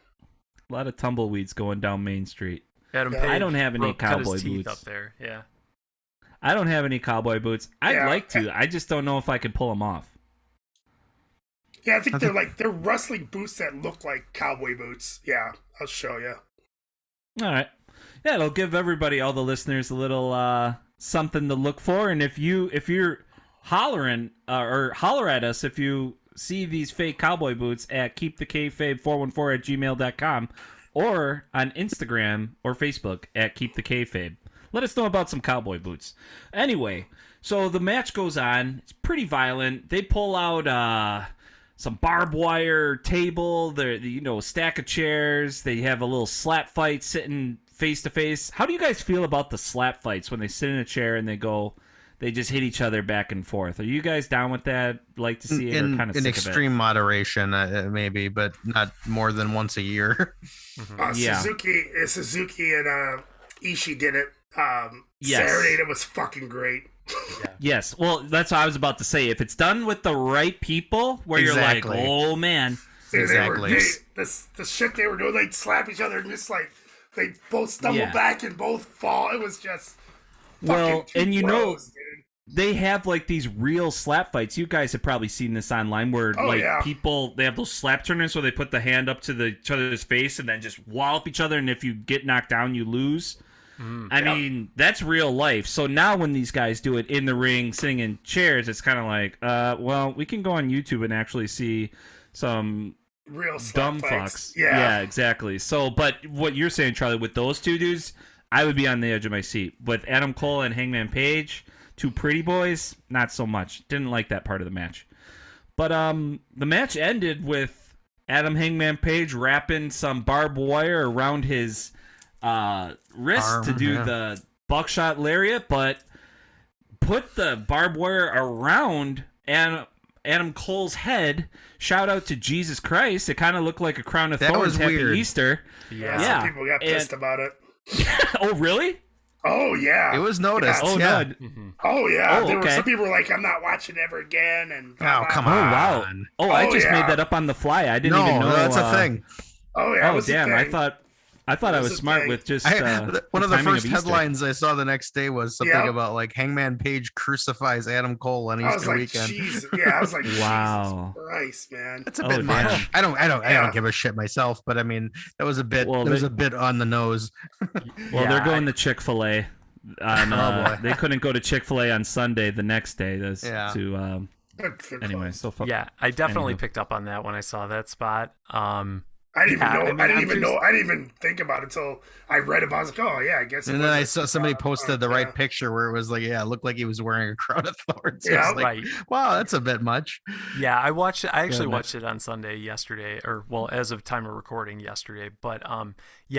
A lot of tumbleweeds going down Main Street. Adam Page I don't have any cowboy boots up there. Yeah. I don't have any cowboy boots. I'd like to. I just don't know if I could pull them off. Yeah, I think they're wrestling boots that look like cowboy boots. Yeah, I'll show you. All right. Yeah, it'll give everybody, all the listeners, a little something to look for. And if you're hollering or holler at us if you see these fake cowboy boots at keepthekayfabe414@gmail.com or on Instagram or Facebook at keepthekayfabe. Let us know about some cowboy boots. Anyway, so the match goes on. It's pretty violent. They pull out some barbed wire table. A stack of chairs. They have a little slap fight sitting face to face. How do you guys feel about the slap fights when they sit in a chair and they just hit each other back and forth? Are you guys down with that? Like to see it, or kind of in sick extreme of it? moderation, maybe, but not more than once a year. Suzuki and Ishii did it Yes. Saturday. It was fucking great. Yeah. Yes. Well, that's what I was about to say. If it's done with the right people, where Exactly. you're like, oh man. Exactly. The shit they were doing, they'd slap each other and just like they both stumble back and both fall. It was just Well, and dude. they have like these real slap fights. You guys have probably seen this online where people, they have those slap tournaments where they put the hand up to each other's face and then just wallop each other, and if you get knocked down, you lose. I mean, that's real life. So now when these guys do it in the ring, sitting in chairs, it's kind of like, well, we can go on YouTube and actually see some real slut dumb fights. fucks. Yeah, exactly. So, but what you're saying, Charlie, with those two dudes, I would be on the edge of my seat. With Adam Cole and Hangman Page, two pretty boys, not so much. Didn't like that part of the match. But the match ended with Adam Hangman Page wrapping some barbed wire around his wrist to do the buckshot lariat, but put the barbed wire around Adam Cole's head. Shout out to Jesus Christ. It kind of looked like a crown of thorns. Happy weird. Easter. Yeah, some people got pissed about it. Oh, really? Oh, yeah. It was noticed. Oh, yeah. no. Oh, yeah. Oh, okay. Some people were like, I'm not watching ever again. And Oh, come Oh, on. wow. Oh, I just made that up on the fly. I didn't even know. That's a thing. Oh, yeah. Oh, damn. I thought I was smart with just one of the first Easter. headlines I saw the next day was something about like Hangman Page crucifies Adam Cole on Easter weekend. Yeah, I was like, wow, Jesus Christ, man, that's a bit much. I don't give a shit myself, but I mean that was a bit. Well, it was a bit on the nose. Well, they're going to Chick-fil-A. They couldn't go to Chick-fil-A on Sunday the next day. Anyway, so I definitely picked up on that when I saw that spot. I didn't even know. I didn't even think about it until I read about it. I was like, oh yeah, I guess. And then I saw somebody posted the right picture where it was like, yeah, it looked like he was wearing a crown of thorns. Yeah, like, right. Wow, that's a bit much. Yeah, I actually watched it on Sunday yesterday, or well, as of time of recording yesterday. But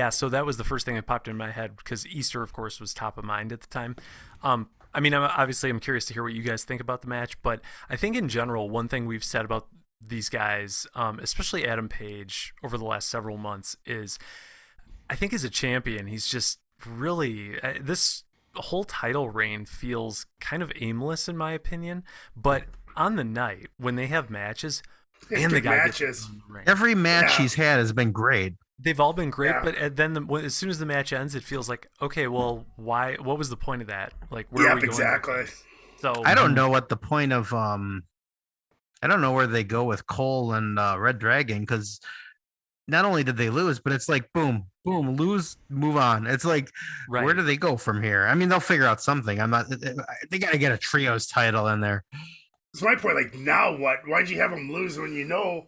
so that was the first thing that popped in my head because Easter, of course, was top of mind at the time. I mean, I'm curious to hear what you guys think about the match, but I think in general, one thing we've said about these guys, especially Adam Page over the last several months, is I think as a champion, he's just really this whole title reign feels kind of aimless in my opinion. But on the night when they have matches, and the guy gets every match he's had has been great. They've all been great, but then as soon as the match ends, it feels like, okay, well, why? What was the point of that? Like, where are we going? Exactly. So I don't know what the point of I don't know where they go with Cole and Red Dragon, because not only did they lose, but it's like boom, boom, lose, move on. It's like, where do they go from here? I mean, they'll figure out something. They got to get a trios title in there. That's my point. Like, now what? Why'd you have them lose when you know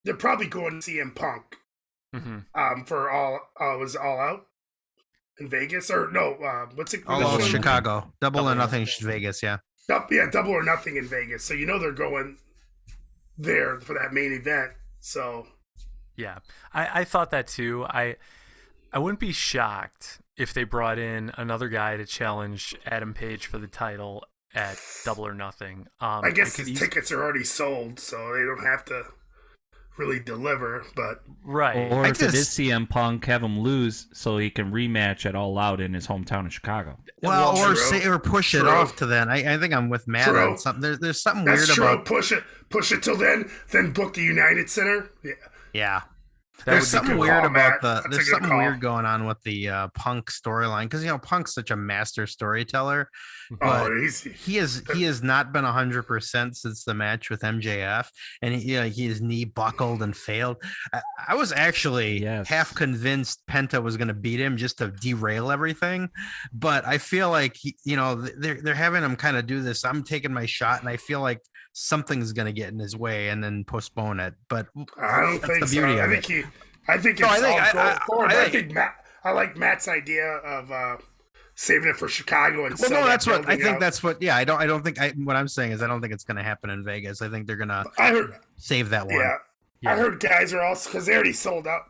they're probably going to CM Punk? For was All Out in Vegas, or no? What's it? All Out Chicago, Double or Nothing Vegas, yeah. Double or Nothing in Vegas. So you know they're going there for that main event. So yeah, I thought that too. I wouldn't be shocked if they brought in another guy to challenge Adam Page for the title at Double or Nothing. I guess his tickets are already sold, so they don't have to really deliver, but or if it is CM Punk, have him lose so he can rematch at All Out in his hometown of Chicago. Well, or push it off to then. I think I'm with Matt on something. There's something weird about push it till then book the United Center. Yeah. There's something weird about there's something weird going on with the Punk storyline, because Punk's such a master storyteller, but he has not been 100% since the match with MJF, and his knee buckled and failed. I was actually half convinced Penta was going to beat him just to derail everything, but I feel like they're having him kind of do this. I'm taking my shot, and I feel like something's going to get in his way and then postpone it. But I don't think so. I think it's I like Matt's idea of saving it for Chicago and I don't think what I'm saying is I don't think it's going to happen in Vegas. I think they're going to save that one. Yeah. I heard guys are also, because they already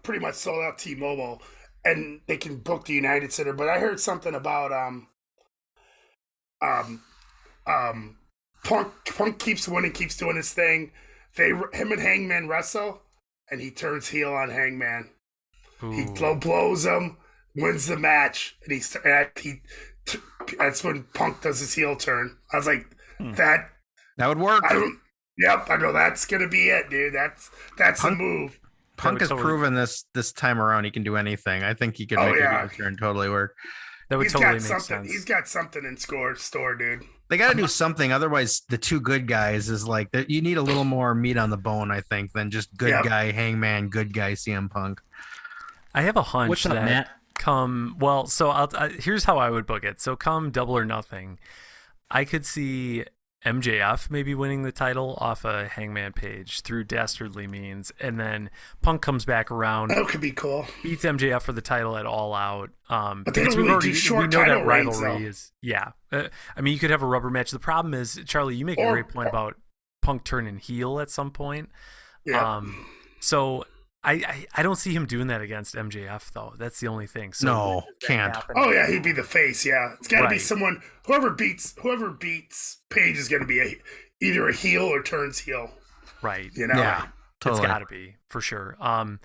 pretty much sold out T-Mobile, and they can book the United Center. But I heard something about Punk keeps winning, keeps doing his thing. Him and Hangman wrestle, and he turns heel on Hangman. Ooh. He blows him, wins the match, and that's when Punk does his heel turn. I was like, that would work. I go, that's gonna be it, dude. That's a move. Punk has proven this time around he can do anything. I think he could make a heel turn totally work. That would totally make sense. He's got something in store, dude. They got to do something. Otherwise, the two good guys is like, you need a little more meat on the bone, I think, than just good guy Hangman, good guy CM Punk. I have a hunch What's up, Matt? So here's how I would book it. So come Double or Nothing, I could see MJF maybe winning the title off a Hangman Page through dastardly means, and then Punk comes back around, That could be cool. beats MJF for the title at All Out. But they because don't really do we short know title that reigns, rivalry though. is I mean, you could have a rubber match. The problem is, Charlie, you make a great point about Punk turning heel at some point. Yeah. So I don't see him doing that against MJF though. That's the only thing. So No, when does that can't. happen? Oh yeah, he'd be the face. Yeah, it's got to be Right. someone. Whoever beats Page is going to be either a heel or turns heel. Right. You know. Yeah, totally. It's got to be for sure. And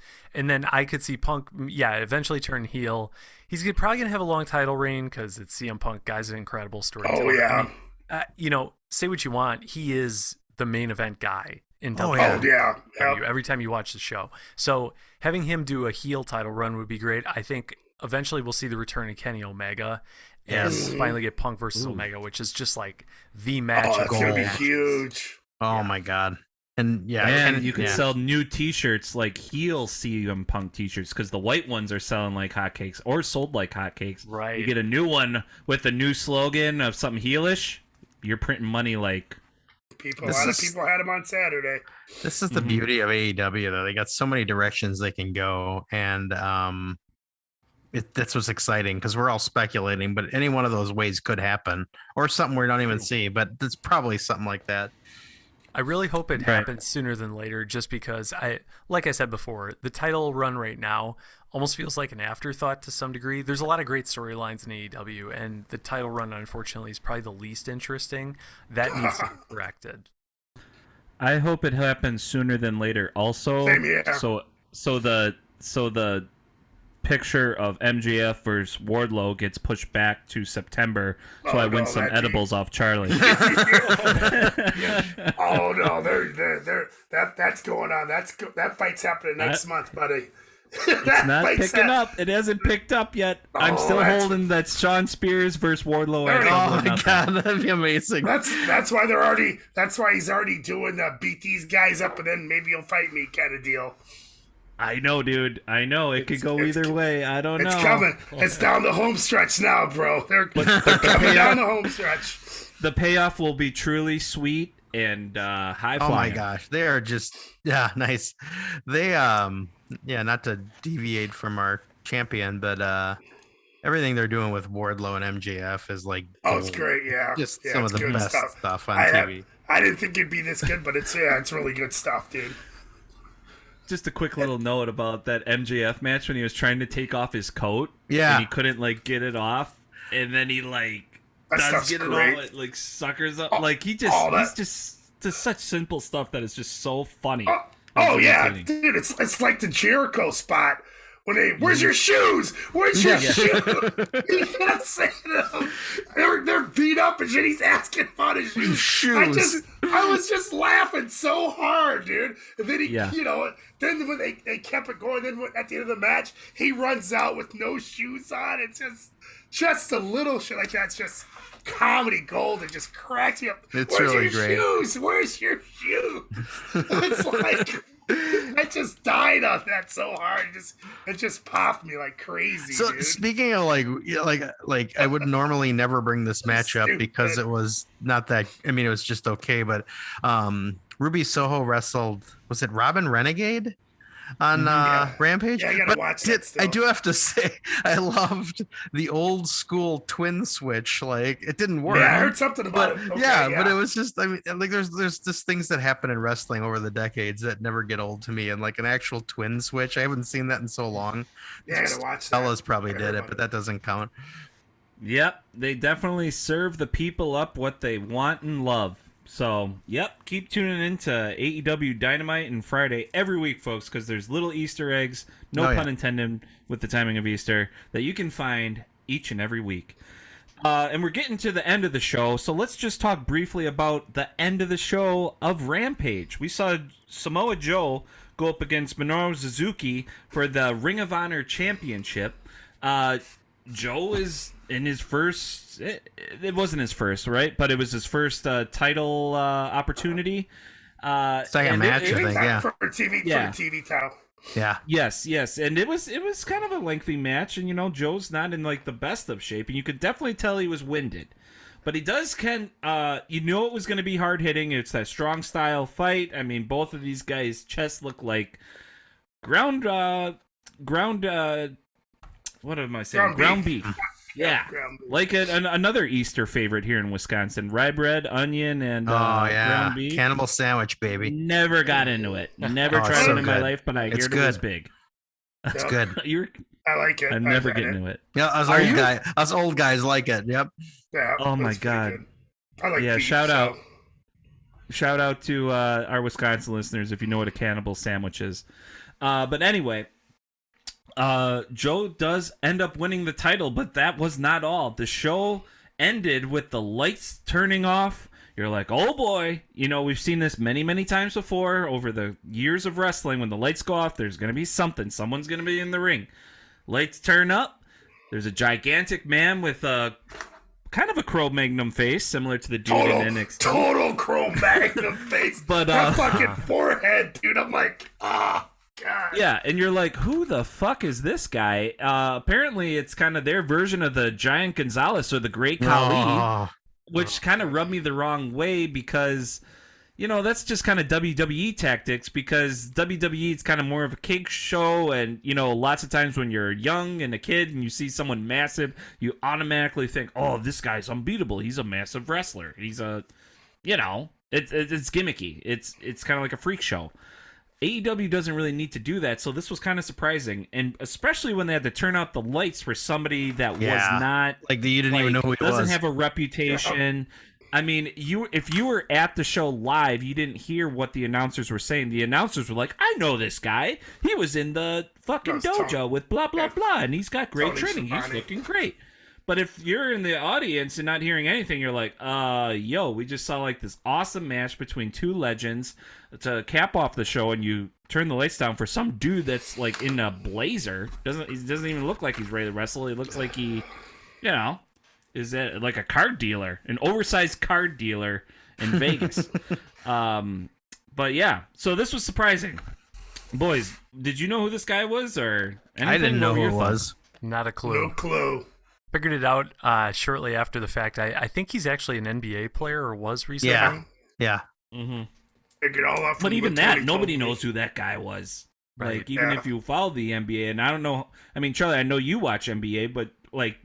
then I could see Punk, eventually turn heel. He's probably gonna have a long title reign because it's CM Punk. Guy's an incredible storyteller. Oh yeah. I mean, say what you want, he is the main event guy in Oh, WWE. yeah. Yeah. Every time you watch the show. So having him do a heel title run would be great. I think eventually we'll see the return of Kenny Omega and finally get Punk versus Omega, which is just like the match. Oh, of that's going to be matches. huge. Oh my god. And yeah, And and you can sell new T-shirts, like heel CM Punk T-shirts, because the white ones are selling like hotcakes or sold like hotcakes. Right. You get a new one with a new slogan of something heelish, you're printing money like. A This lot of is- people had him on Saturday. This is the beauty of AEW, though. They got so many directions they can go, and that's what's exciting because we're all speculating, but any one of those ways could happen, or something we don't even see. But it's probably something like that. I really hope it Right. happens sooner than later, just because like I said before, the title run right now almost feels like an afterthought to some degree. There's a lot of great storylines in AEW, and the title run, unfortunately, is probably the least interesting. That needs to be corrected. I hope it happens sooner than later. Also, Same here. so the picture of MJF versus Wardlow gets pushed back to September, so Oh, I win no, some that'd be- edibles off Charlie. Oh no, that's going on. That fight's happening next month, buddy. It's not picking up. It hasn't picked up yet. I'm Oh, still that's- holding that Sean Spears versus Wardlow. at There you Double Oh or my Nothing. god, that'd be amazing. That's why they're already. That's why he's already doing the beat these guys up and then maybe you'll fight me kind of deal. I know, dude. I know. It could go it's- either way. I don't know. It's coming. It's down the home stretch now, bro. They're coming down the home stretch. The payoff will be truly sweet and high Oh flying. my gosh, they are just nice. They not to deviate from our champion, but everything they're doing with Wardlow and MJF is like Oh, it's gold. great. Yeah, Just yeah, some it's of the good best stuff on I TV. didn't think it'd be this good, but it's really good stuff, dude. Just a quick little note about that MJF match when he was trying to take off his coat. Yeah. And he couldn't get it off, and then he That does stuff's get great. it all. It suckers up. he's just such simple stuff that is just so funny. Oh It's yeah, entertaining. dude, it's like the Jericho spot when where's your shoes? Where's your shoes? He kept saying them. They're beat up and shit. He's asking about his shoes. Shoes. I was just laughing so hard, dude. And then Yeah. then when they kept it going, then at the end of the match, he runs out with no shoes on. It's just a little shit like that. It's just comedy gold. It just cracks me up. It's Where's really your great. shoes? Where's your shoes? It's like I just died on that so hard. It just popped me like crazy. So dude. speaking of like I would normally never bring this match up because Stupid. it was not that. I mean, it was just okay. But Ruby Soho wrestled. Was it Robin Renegade on Rampage? Yeah, I gotta watch that still. I do have to say I loved the old school twin switch. Like it didn't work. Yeah, I heard something about But it. Okay, but it was just. I mean, like there's just things that happen in wrestling over the decades that never get old to me. And like an actual twin switch, I haven't seen that in so long. Yeah, I gotta watch that. Fellas probably I heard did it, about but that doesn't count. Yep, they definitely serve the people up what they want and love. So, yep, keep tuning into AEW Dynamite and Friday every week, folks, because there's little Easter eggs, no Oh, yeah. pun intended with the timing of Easter, that you can find each and every week. And we're getting to the end of the show, so let's just talk briefly about the end of the show of Rampage. We saw Samoa Joe go up against Minoru Suzuki for the Ring of Honor Championship. Joe is in his first. It wasn't his first, right? But it was his first title opportunity. Second and match, I think. Yeah. For TV, Yeah. for the TV title. Yeah. Yes, and it was kind of a lengthy match, and Joe's not in the best of shape, and you could definitely tell he was winded. But he does you know it was going to be hard hitting. It's that strong style fight. I mean, both of these guys' chests look like ground what am I saying? Ground beef. Yeah. Like another Easter favorite here in Wisconsin. Rye bread, onion, and ground beef. Cannibal sandwich, baby. Never got into it. Never tried it in my life, but I heard it was big. That's good. I like it. I never get into it. Yeah, us old guys like it. Yep. Yeah. Oh my god. I like beef, shout out to our Wisconsin listeners if you know what a cannibal sandwich is. But anyway, Joe does end up winning the title, but that was not all. The show ended with the lights turning off. You're like, oh boy, you know, we've seen this many, many times before over the years of wrestling. When the lights go off, there's going to be something. Someone's going to be in the ring. Lights turn up. There's a gigantic man with a kind of a Cro-Magnon face, similar to the dude in NXT. Total Cro-Magnon face. But that fucking forehead, dude. I'm like, God. Yeah, and you're like, who the fuck is this guy? Apparently, it's kind of their version of the Giant Gonzalez or the Great Khali, which kind of rubbed me the wrong way because, you know, that's just kind of WWE tactics because WWE is kind of more of a cake show. And, you know, lots of times when you're young and a kid and you see someone massive, you automatically think, oh, this guy's unbeatable. He's a massive wrestler. He's a, you know, it's gimmicky. It's kind of like a freak show. AEW doesn't really need to do that, so this was kind of surprising, and especially when they had to turn out the lights for somebody that was not you didn't even know who he was. Doesn't have a reputation. I mean, if you were at the show live, you didn't hear what the announcers were saying. The announcers were like, "I know this guy. He was in the fucking dojo with blah blah blah, and he's got great training. He's looking great." But if you're in the audience and not hearing anything, you're like, yo, we just saw like this awesome match between two legends to cap off the show, and you turn the lights down for some dude that's like in a blazer. He doesn't even look like he's ready to wrestle. He looks like he, you know, is like a card dealer, an oversized card dealer in Vegas. But yeah, so this was surprising. Boys, did you know who this guy was or anything? I didn't know who it was. Not a clue. No clue. Figured it out shortly after the fact. I think he's actually an NBA player or was recently. Yeah. Mm-hmm. Figured all out. But even that, nobody knows who that guy was. Right. Like, even if you follow the NBA, and I don't know. I mean, Charlie, I know you watch NBA, but like,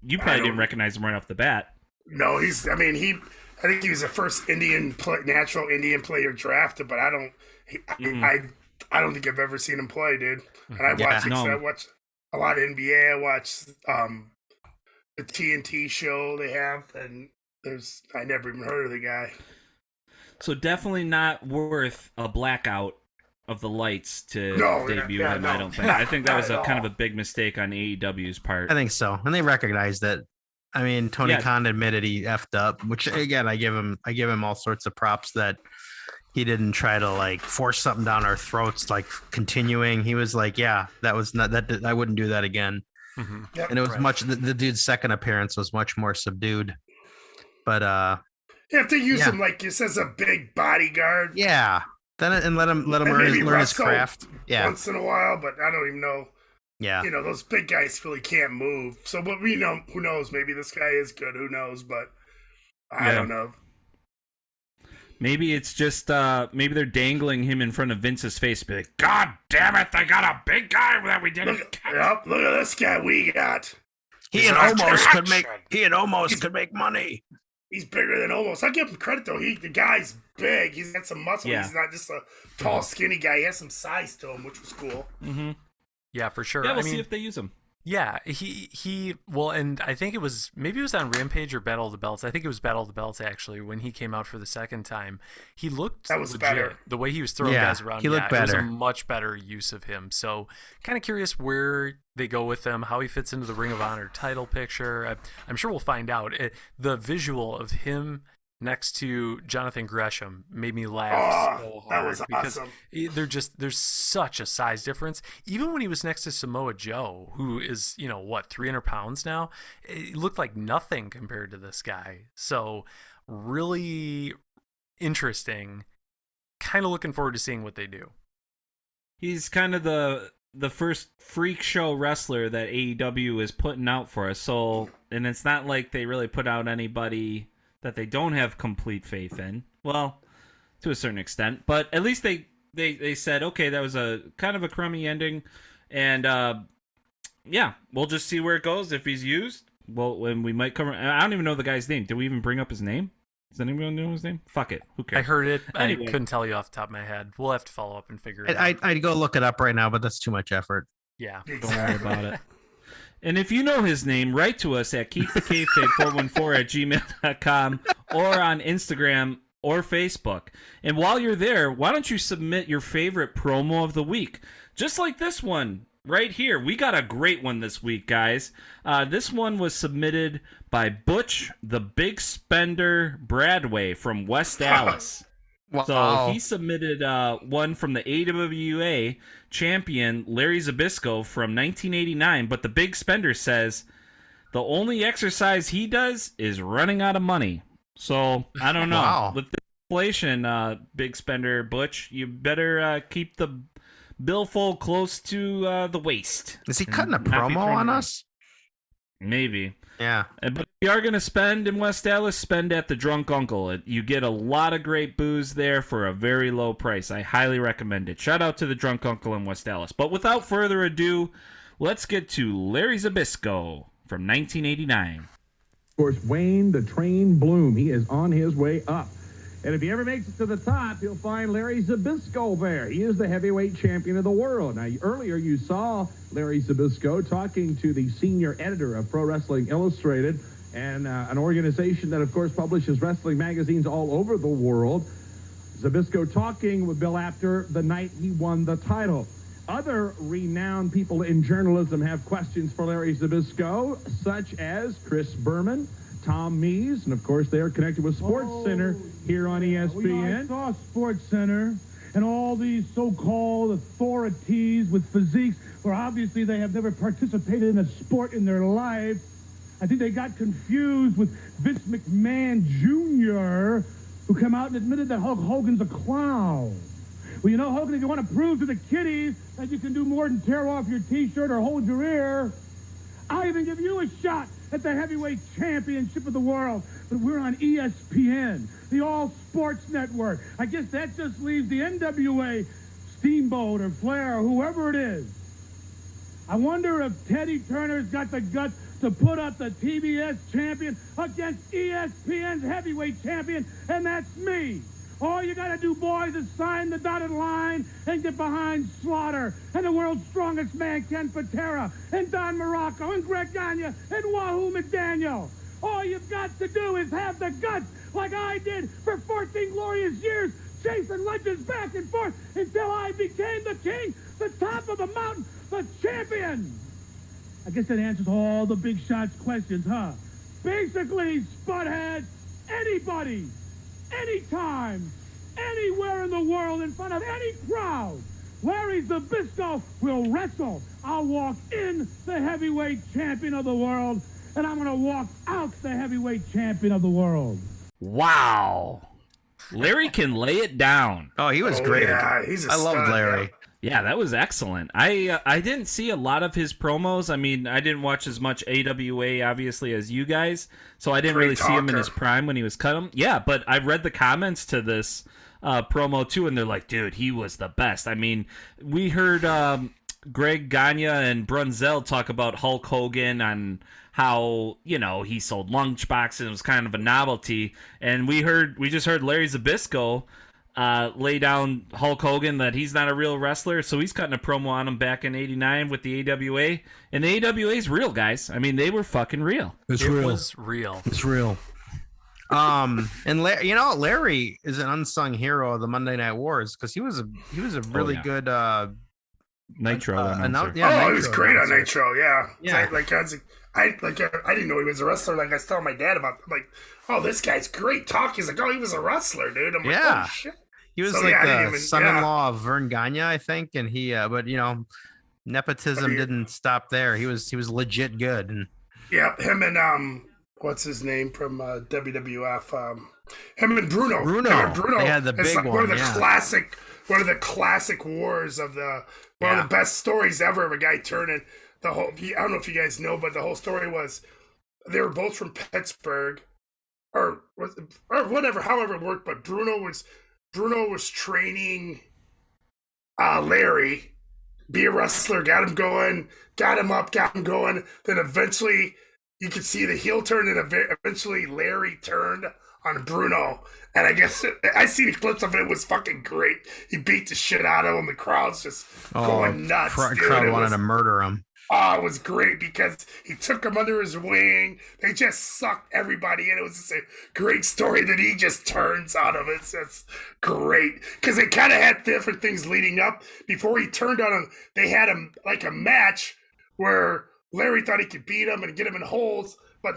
you probably didn't recognize him right off the bat. No, I think he was the first natural Indian player drafted, but I don't think I've ever seen him play, dude. And I watch a lot of NBA. I watch the TNT show they have, and I never even heard of the guy. So definitely not worth a blackout of the lights to debut him. I don't think. I think that was a kind of a big mistake on AEW's part. I think so, and they recognized that. I mean, Tony Khan admitted he effed up, which again, I give him all sorts of props that he didn't try to like force something down our throats, like continuing. He was like, "Yeah, that was not that. I wouldn't do that again." Mm-hmm. Yep, and it was the dude's second appearance was much more subdued. But you have to use him like just as a big bodyguard. Yeah, and let him learn his craft. Yeah, once in a while, but I don't even know. Yeah, you know those big guys really can't move. So, but we know who knows? Maybe this guy is good. Who knows? But I don't know. Maybe it's just maybe they're dangling him in front of Vince's face. Be like, God damn it! They got a big guy that we didn't. Look at this guy we got. He almost could make money. He's bigger than almost. I give him credit though. The guy's big. He's got some muscle. Yeah. He's not just a tall, skinny guy. He has some size to him, which was cool. Mm-hmm. Yeah, for sure. Yeah, we'll see if they use him. Yeah, well, and I think it was on Rampage or Battle of the Belts. I think it was Battle of the Belts actually when he came out for the second time. He looked legit. Better. The way he was throwing guys around. He looked better. It was a much better use of him. So kind of curious where they go with him, how he fits into the Ring of Honor title picture. I'm sure we'll find out. The visual of him next to Jonathan Gresham made me laugh so hard. That was awesome. There's such a size difference. Even when he was next to Samoa Joe, who is, 300 pounds now, it looked like nothing compared to this guy. So really interesting. Kind of looking forward to seeing what they do. He's kind of the the first freak show wrestler that AEW is putting out for us. So, and it's not like they really put out anybody that they don't have complete faith in. Well, to a certain extent, but at least they said, okay, that was a kind of a crummy ending, and yeah, we'll just see where it goes. If he's used, well, when we might cover. I don't even know the guy's name. Did we even bring up his name? Does anyone know his name? Fuck it. Who cares? I heard it. Anyway. I couldn't tell you off the top of my head. We'll have to follow up and figure it out. I'd go look it up right now, but that's too much effort. Yeah. Don't worry about it. And if you know his name, write to us at keepthekayfabe414@gmail.com or on Instagram or Facebook. And while you're there, why don't you submit your favorite promo of the week? Just like this one right here. We got a great one this week, guys. This one was submitted by Butch the Big Spender Bradway from West Dallas. Wow. So he submitted one from the AWA champion Larry Zbyszko from 1989, but the Big Spender says the only exercise he does is running out of money. So I don't know. Wow. With the inflation, Big Spender Butch, you better keep the billfold close to the waist. Is he cutting a And happy promo on promo. us? Maybe. Yeah. But if you are going to spend in West Dallas, spend at the Drunk Uncle. You get a lot of great booze there for a very low price. I highly recommend it. Shout out to the Drunk Uncle in West Dallas. But without further ado, let's get to Larry Zbyszko from 1989. Of course, Wayne the Train Bloom. He is on his way up. And if he ever makes it to the top, you'll find Larry Zbyszko there. He is the heavyweight champion of the world. Now, earlier you saw Larry Zbyszko talking to the senior editor of Pro Wrestling Illustrated, and an organization that, of course, publishes wrestling magazines all over the world. Zbyszko talking with Bill Apter the night he won the title. Other renowned people in journalism have questions for Larry Zbyszko, such as Chris Berman, Tom Mees, and of course they are connected with Sports Center here on ESPN. I saw Sports Center and all these so-called authorities with physiques where obviously they have never participated in a sport in their life. I think they got confused with Vince McMahon Jr., who came out and admitted that Hulk Hogan's a clown. Well, you know, Hogan, if you want to prove to the kiddies that you can do more than tear off your T-shirt or hold your ear, I'll even give you a shot at the heavyweight championship of the world. But we're on ESPN, the All Sports Network. I guess that just leaves the NWA, Steamboat or Flair or whoever it is. I wonder if Teddy Turner's got the guts to put up the TBS champion against ESPN's heavyweight champion, and that's me. All you gotta do, boys, is sign the dotted line and get behind Slaughter and the world's strongest man, Ken Patera, and Don Morocco, and Greg Gagne, and Wahoo McDaniel. All you've got to do is have the guts, like I did for 14 glorious years, chasing legends back and forth until I became the king, the top of the mountain, the champion. I guess that answers all the big shots questions, huh? Basically, Spudhead, anybody, anytime, anywhere in the world, in front of any crowd, Larry Zbyszko will wrestle. I'll walk in the heavyweight champion of the world, and I'm going to walk out the heavyweight champion of the world. Wow. Larry can lay it down. Oh, he was great. Yeah, he's a I loved stud, Larry. yeah. Yeah, that was excellent. I didn't see a lot of his promos. I mean, I didn't watch as much AWA, obviously, as you guys, so I didn't Great really see him in talker. his prime when he was cut. Yeah, but I read the comments to this promo, too, and they're like, dude, he was the best. I mean, we heard Greg Gagne and Brunzell talk about Hulk Hogan and how, you know, he sold lunchboxes and it was kind of a novelty, and we just heard Larry Zbyszko lay down Hulk Hogan that he's not a real wrestler, so he's cutting a promo on him back in '89 with the AWA, and the AWA's real, guys. I mean, they were fucking real. It's It real. was real. It's real. And you know, Larry is an unsung hero of the Monday Night Wars because he was a really yeah. good Nitro announcer. Oh, he was great on Nitro, yeah. Yeah. I didn't know he was a wrestler. Like I was telling my dad about, like, oh, this guy's great talk. He's like, oh, he was a wrestler, dude. I'm like, Yeah. oh shit. He was So, like yeah, I didn't the even- son-in-law of Vern Gagne, I think, and he but you know, nepotism didn't stop there. He was legit good. And Yep, him and what's his name from WWF? Him and Bruno. Bruno. Him and Bruno. They had the big one of the yeah. one of the classic wars of one of the best stories ever of a guy turning the whole. I don't know if you guys know, but the whole story was they were both from Pittsburgh, or whatever, however it worked. But Bruno was training Larry, be a wrestler, got him going, got him up, got him going. Then eventually you could see the heel turn, and eventually Larry turned on Bruno. And I guess I see the clips of it. It was fucking great. He beat the shit out of him. The crowd's just going nuts. Crowd wanted to murder him. Oh, it was great because he took him under his wing. They just sucked everybody in. It was just a great story that he just turns on him. It's just great because they kind of had different things leading up. Before he turned on him, they had him like a match where Larry thought he could beat him and get him in holds, but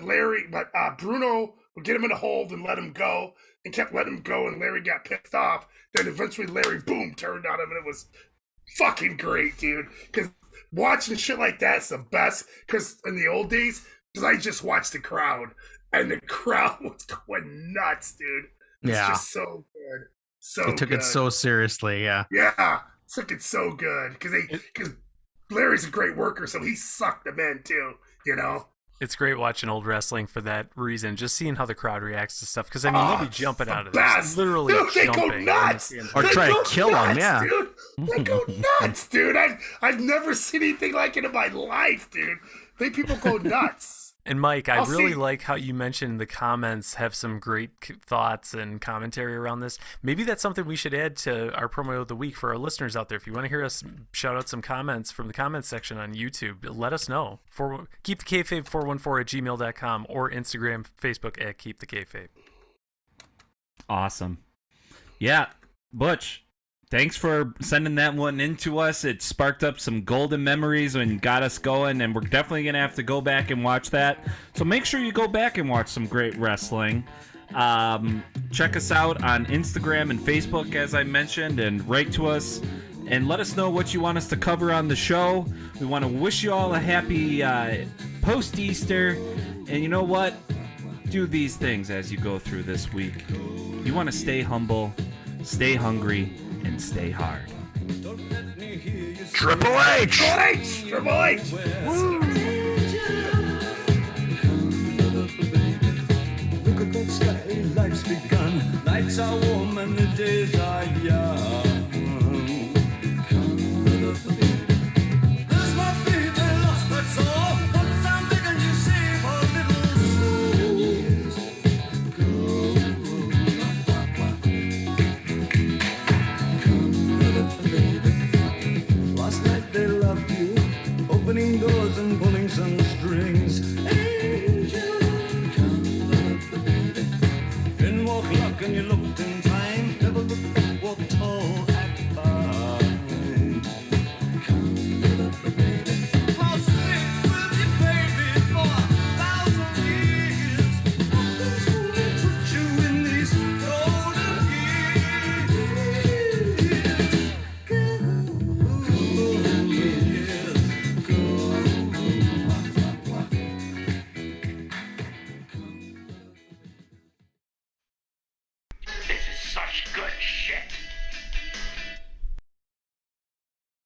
Bruno would get him in a hold and let him go, and kept letting him go, and Larry got pissed off. Then eventually Larry, boom, turned on him, and it was fucking great, dude. Because watching shit like that's the best. Because in the old days, I just watched the crowd, and the crowd was going nuts, dude. It's just so good. They took it so seriously, yeah. Yeah, took it so good. Because Larry's a great worker, so he sucked them in, too, you know? It's great watching old wrestling for that reason. Just seeing how the crowd reacts to stuff. Because, I mean, they'll be jumping out of this. Literally dude, they jumping. go nuts. Or try to kill them, yeah. Dude. They go nuts, dude. I've never seen anything like it in my life, dude. People go nuts. And Mike, I really like how you mentioned the comments have some great thoughts and commentary around this. Maybe that's something we should add to our promo of the week for our listeners out there. If you want to hear us shout out some comments from the comments section on YouTube, let us know. Keep the Kayfabe 414@gmail.com or Instagram, Facebook at Keep the Kayfabe. Awesome. Yeah, Butch, thanks for sending that one in to us. It sparked up some golden memories and got us going, and we're definitely going to have to go back and watch that. So make sure you go back and watch some great wrestling. Check us out on Instagram and Facebook, as I mentioned, and write to us and let us know what you want us to cover on the show. We want to wish you all a happy post-Easter. And you know what? Do these things as you go through this week. You want to stay humble, stay hungry, and stay hard. Triple H! Triple H! Woo! Look at that sky, life's begun. Nights are warm and the days are young.